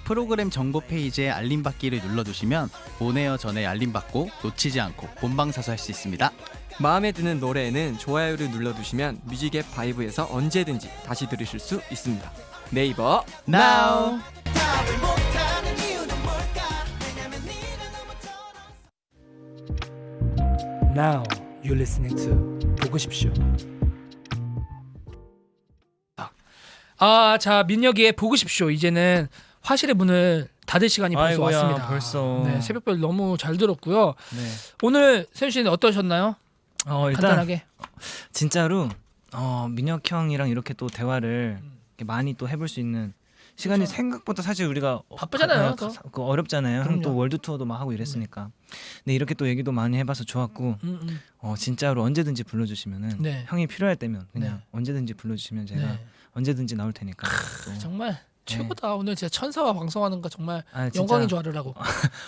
프로그램 정보 페이지에 알림받기를 눌러두시면 온에어 전에 알림받고 놓치지 않고 본방사수 할 수 있습니다. 마음에 드는 노래에는 좋아요를 눌러두시면 뮤직앱 바이브에서 언제든지 다시 들으실 수 있습니다. 네이버 Now. Now you're listening to 보고 싶쇼. 자 민혁이의 보고 싶쇼. 이제는 화실의 문을 닫을 시간이 벌써 아이고야, 왔습니다. 벌써. 네, 새벽별 너무 잘 들었고요. 네. 오늘 세윤 씨는 어떠셨나요? 일단 간단하게. 진짜로 민혁 형이랑 이렇게 또 대화를 이렇게 많이 또 해볼 수 있는 시간이 그쵸. 생각보다 사실 우리가 바쁘잖아요, 또. 어렵잖아요. 형 또 그럼요. 월드 투어도 막 하고 이랬으니까. 근데 이렇게 또 얘기도 많이 해봐서 좋았고 진짜로 언제든지 불러주시면은 네. 형이 필요할 때면 그냥 네. 언제든지 불러주시면 제가 네. 언제든지 나올 테니까. 또 정말 최고다. 오늘 진짜 천사와 방송하는 거 정말 진짜 영광인 줄 알으라고.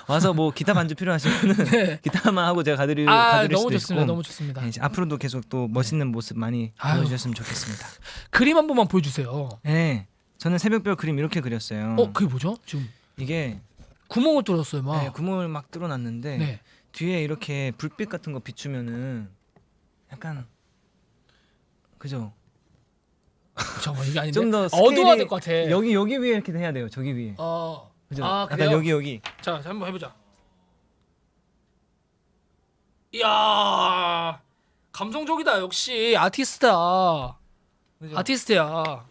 와서 뭐 기타 반주 필요하시면은 네. 기타만 하고 제가 가드릴 너무 수도 좋습니다. 있고. 너무 좋습니다. 네, 이제 앞으로도 계속 또 멋있는 모습 많이 아유. 보여주셨으면 좋겠습니다. 그림 한 번만 보여주세요. 네, 저는 새벽별 그림 이렇게 그렸어요. 그게 뭐죠? 지금 이게 구멍을 뚫었어요, 막. 네, 구멍을 막 뚫어놨는데 네. 뒤에 이렇게 불빛 같은 거 비추면은 약간 그죠? 잠깐만 이게 아닌데. 좀 더 어두워야 될 것 같아. 여기 위에 이렇게 해야 돼요. 저기 위에. 그죠? 약간 그래요? 여기. 자, 한번 해보자. 이야, 감성적이다. 역시 아티스트다. 그죠? 아티스트야.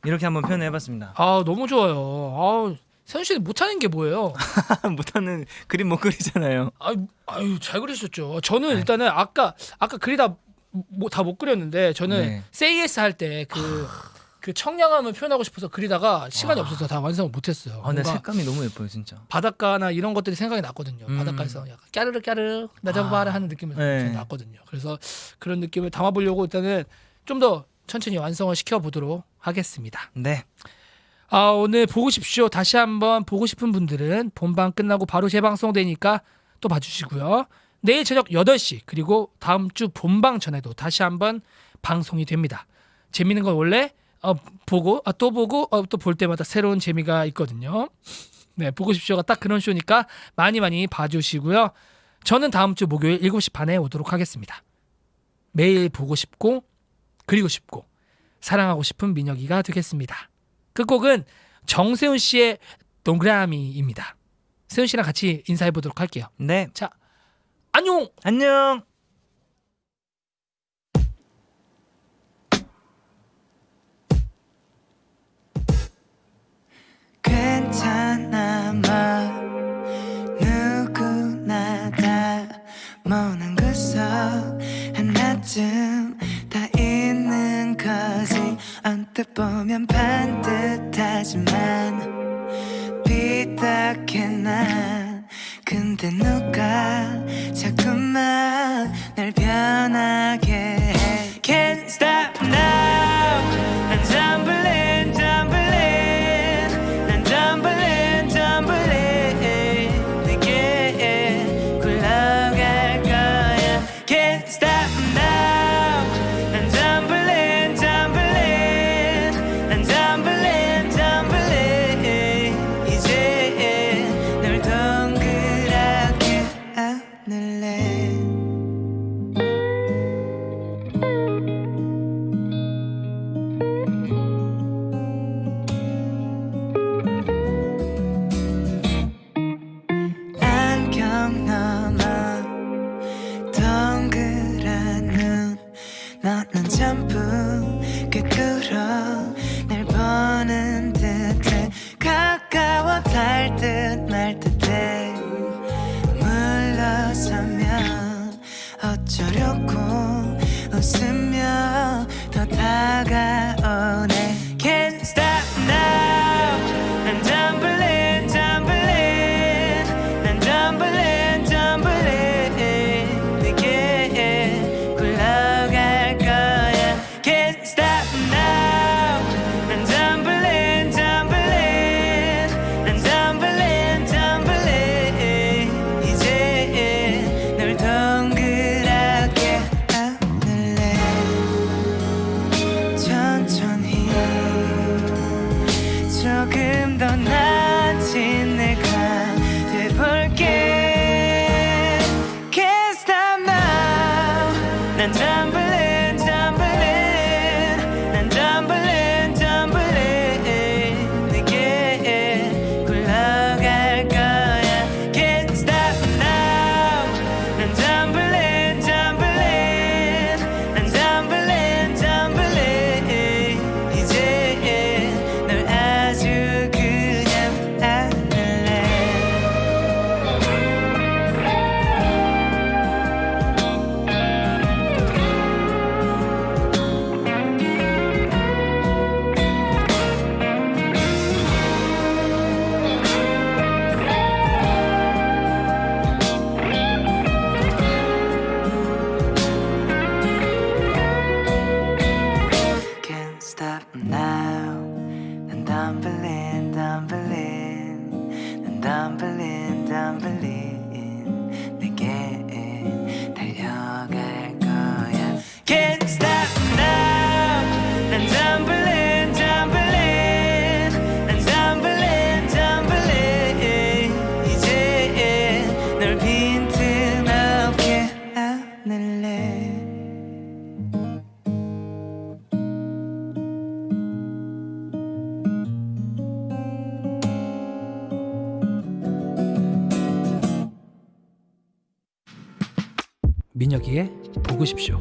이렇게 한번 표현해봤습니다. 너무 좋아요. 세윤 씨는 못하는 게 뭐예요? 못하는 그림 못 그리잖아요. 아유, 잘 그리셨죠. 저는 일단은 아까 그리다 다 못 그렸는데 저는 네. CES 할 때 그 청량함을 표현하고 싶어서 그리다가 시간이 없어서 다 완성을 못했어요. 근데 뭔가 색감이 너무 예뻐요, 진짜. 바닷가나 이런 것들이 생각이 났거든요. 바닷가에서 약간 까르르 나 잡아라 하는 느낌이 네. 났거든요. 그래서 그런 느낌을 담아보려고 일단은 좀 더 천천히 완성을 시켜보도록 하겠습니다. 네. 오늘 보고 싶쇼 다시 한번 보고 싶은 분들은 본방 끝나고 바로 재방송되니까 또 봐주시고요. 내일 저녁 8시 그리고 다음 주 본방 전에도 다시 한번 방송이 됩니다. 재밌는 건 원래 보고 또 보고 또 볼 때마다 새로운 재미가 있거든요. 네, 보고 싶쇼가 딱 그런 쇼니까 많이 봐주시고요. 저는 다음 주 목요일 7시 반에 오도록 하겠습니다. 매일 보고 싶고 그리고 싶고 사랑하고 싶은 민혁이가 되겠습니다. 끝곡은 정세훈 씨의 동그라미입니다. 세훈 씨랑 같이 인사해 보도록 할게요. 네. 자, 안녕. 안녕. 괜찮아 뭐 누구나 다 모난 구석 하나쯤 다 있는 거지. 언뜻 보면 반듯하지만 삐딱해 난. 근데 누가 자꾸만 날 변하게 해. Can't stop now. 난 tumbling 난 tumbling 내게 굴러갈 거야. Can't stop now. 난 tumbling 난 tumbling 이제 널 동그랗게 안을래. 안경 넘어 동그란 눈 너는 전부 꿰뚫어 날 보는 듯해. 가까워 닿을 듯 말 듯해. 물러서면 어쩌려고 웃으며 더 다가오네. Can't stop now. 난 tumbling 난 tumbling 내게 굴러갈 거야. Can't stop now. 난 tumbling 난 tumbling 난 덤블린 덤블린 난 덤블린 덤블린 내게 굴러갈 거야 Can't stop now 난 덤블린 덤블린 난 덤블린 덤블린 이제 널 아주 그냥 안을래 Can't stop now 난 덤블린 덤블린 난 덤블린 덤블린 내게 달려갈 거야 Can't stop now 난 덤블린 덤블린 난 덤블린 덤블린 이제 널 빈틈없게 안을래 민혁이의 보고 싶쇼.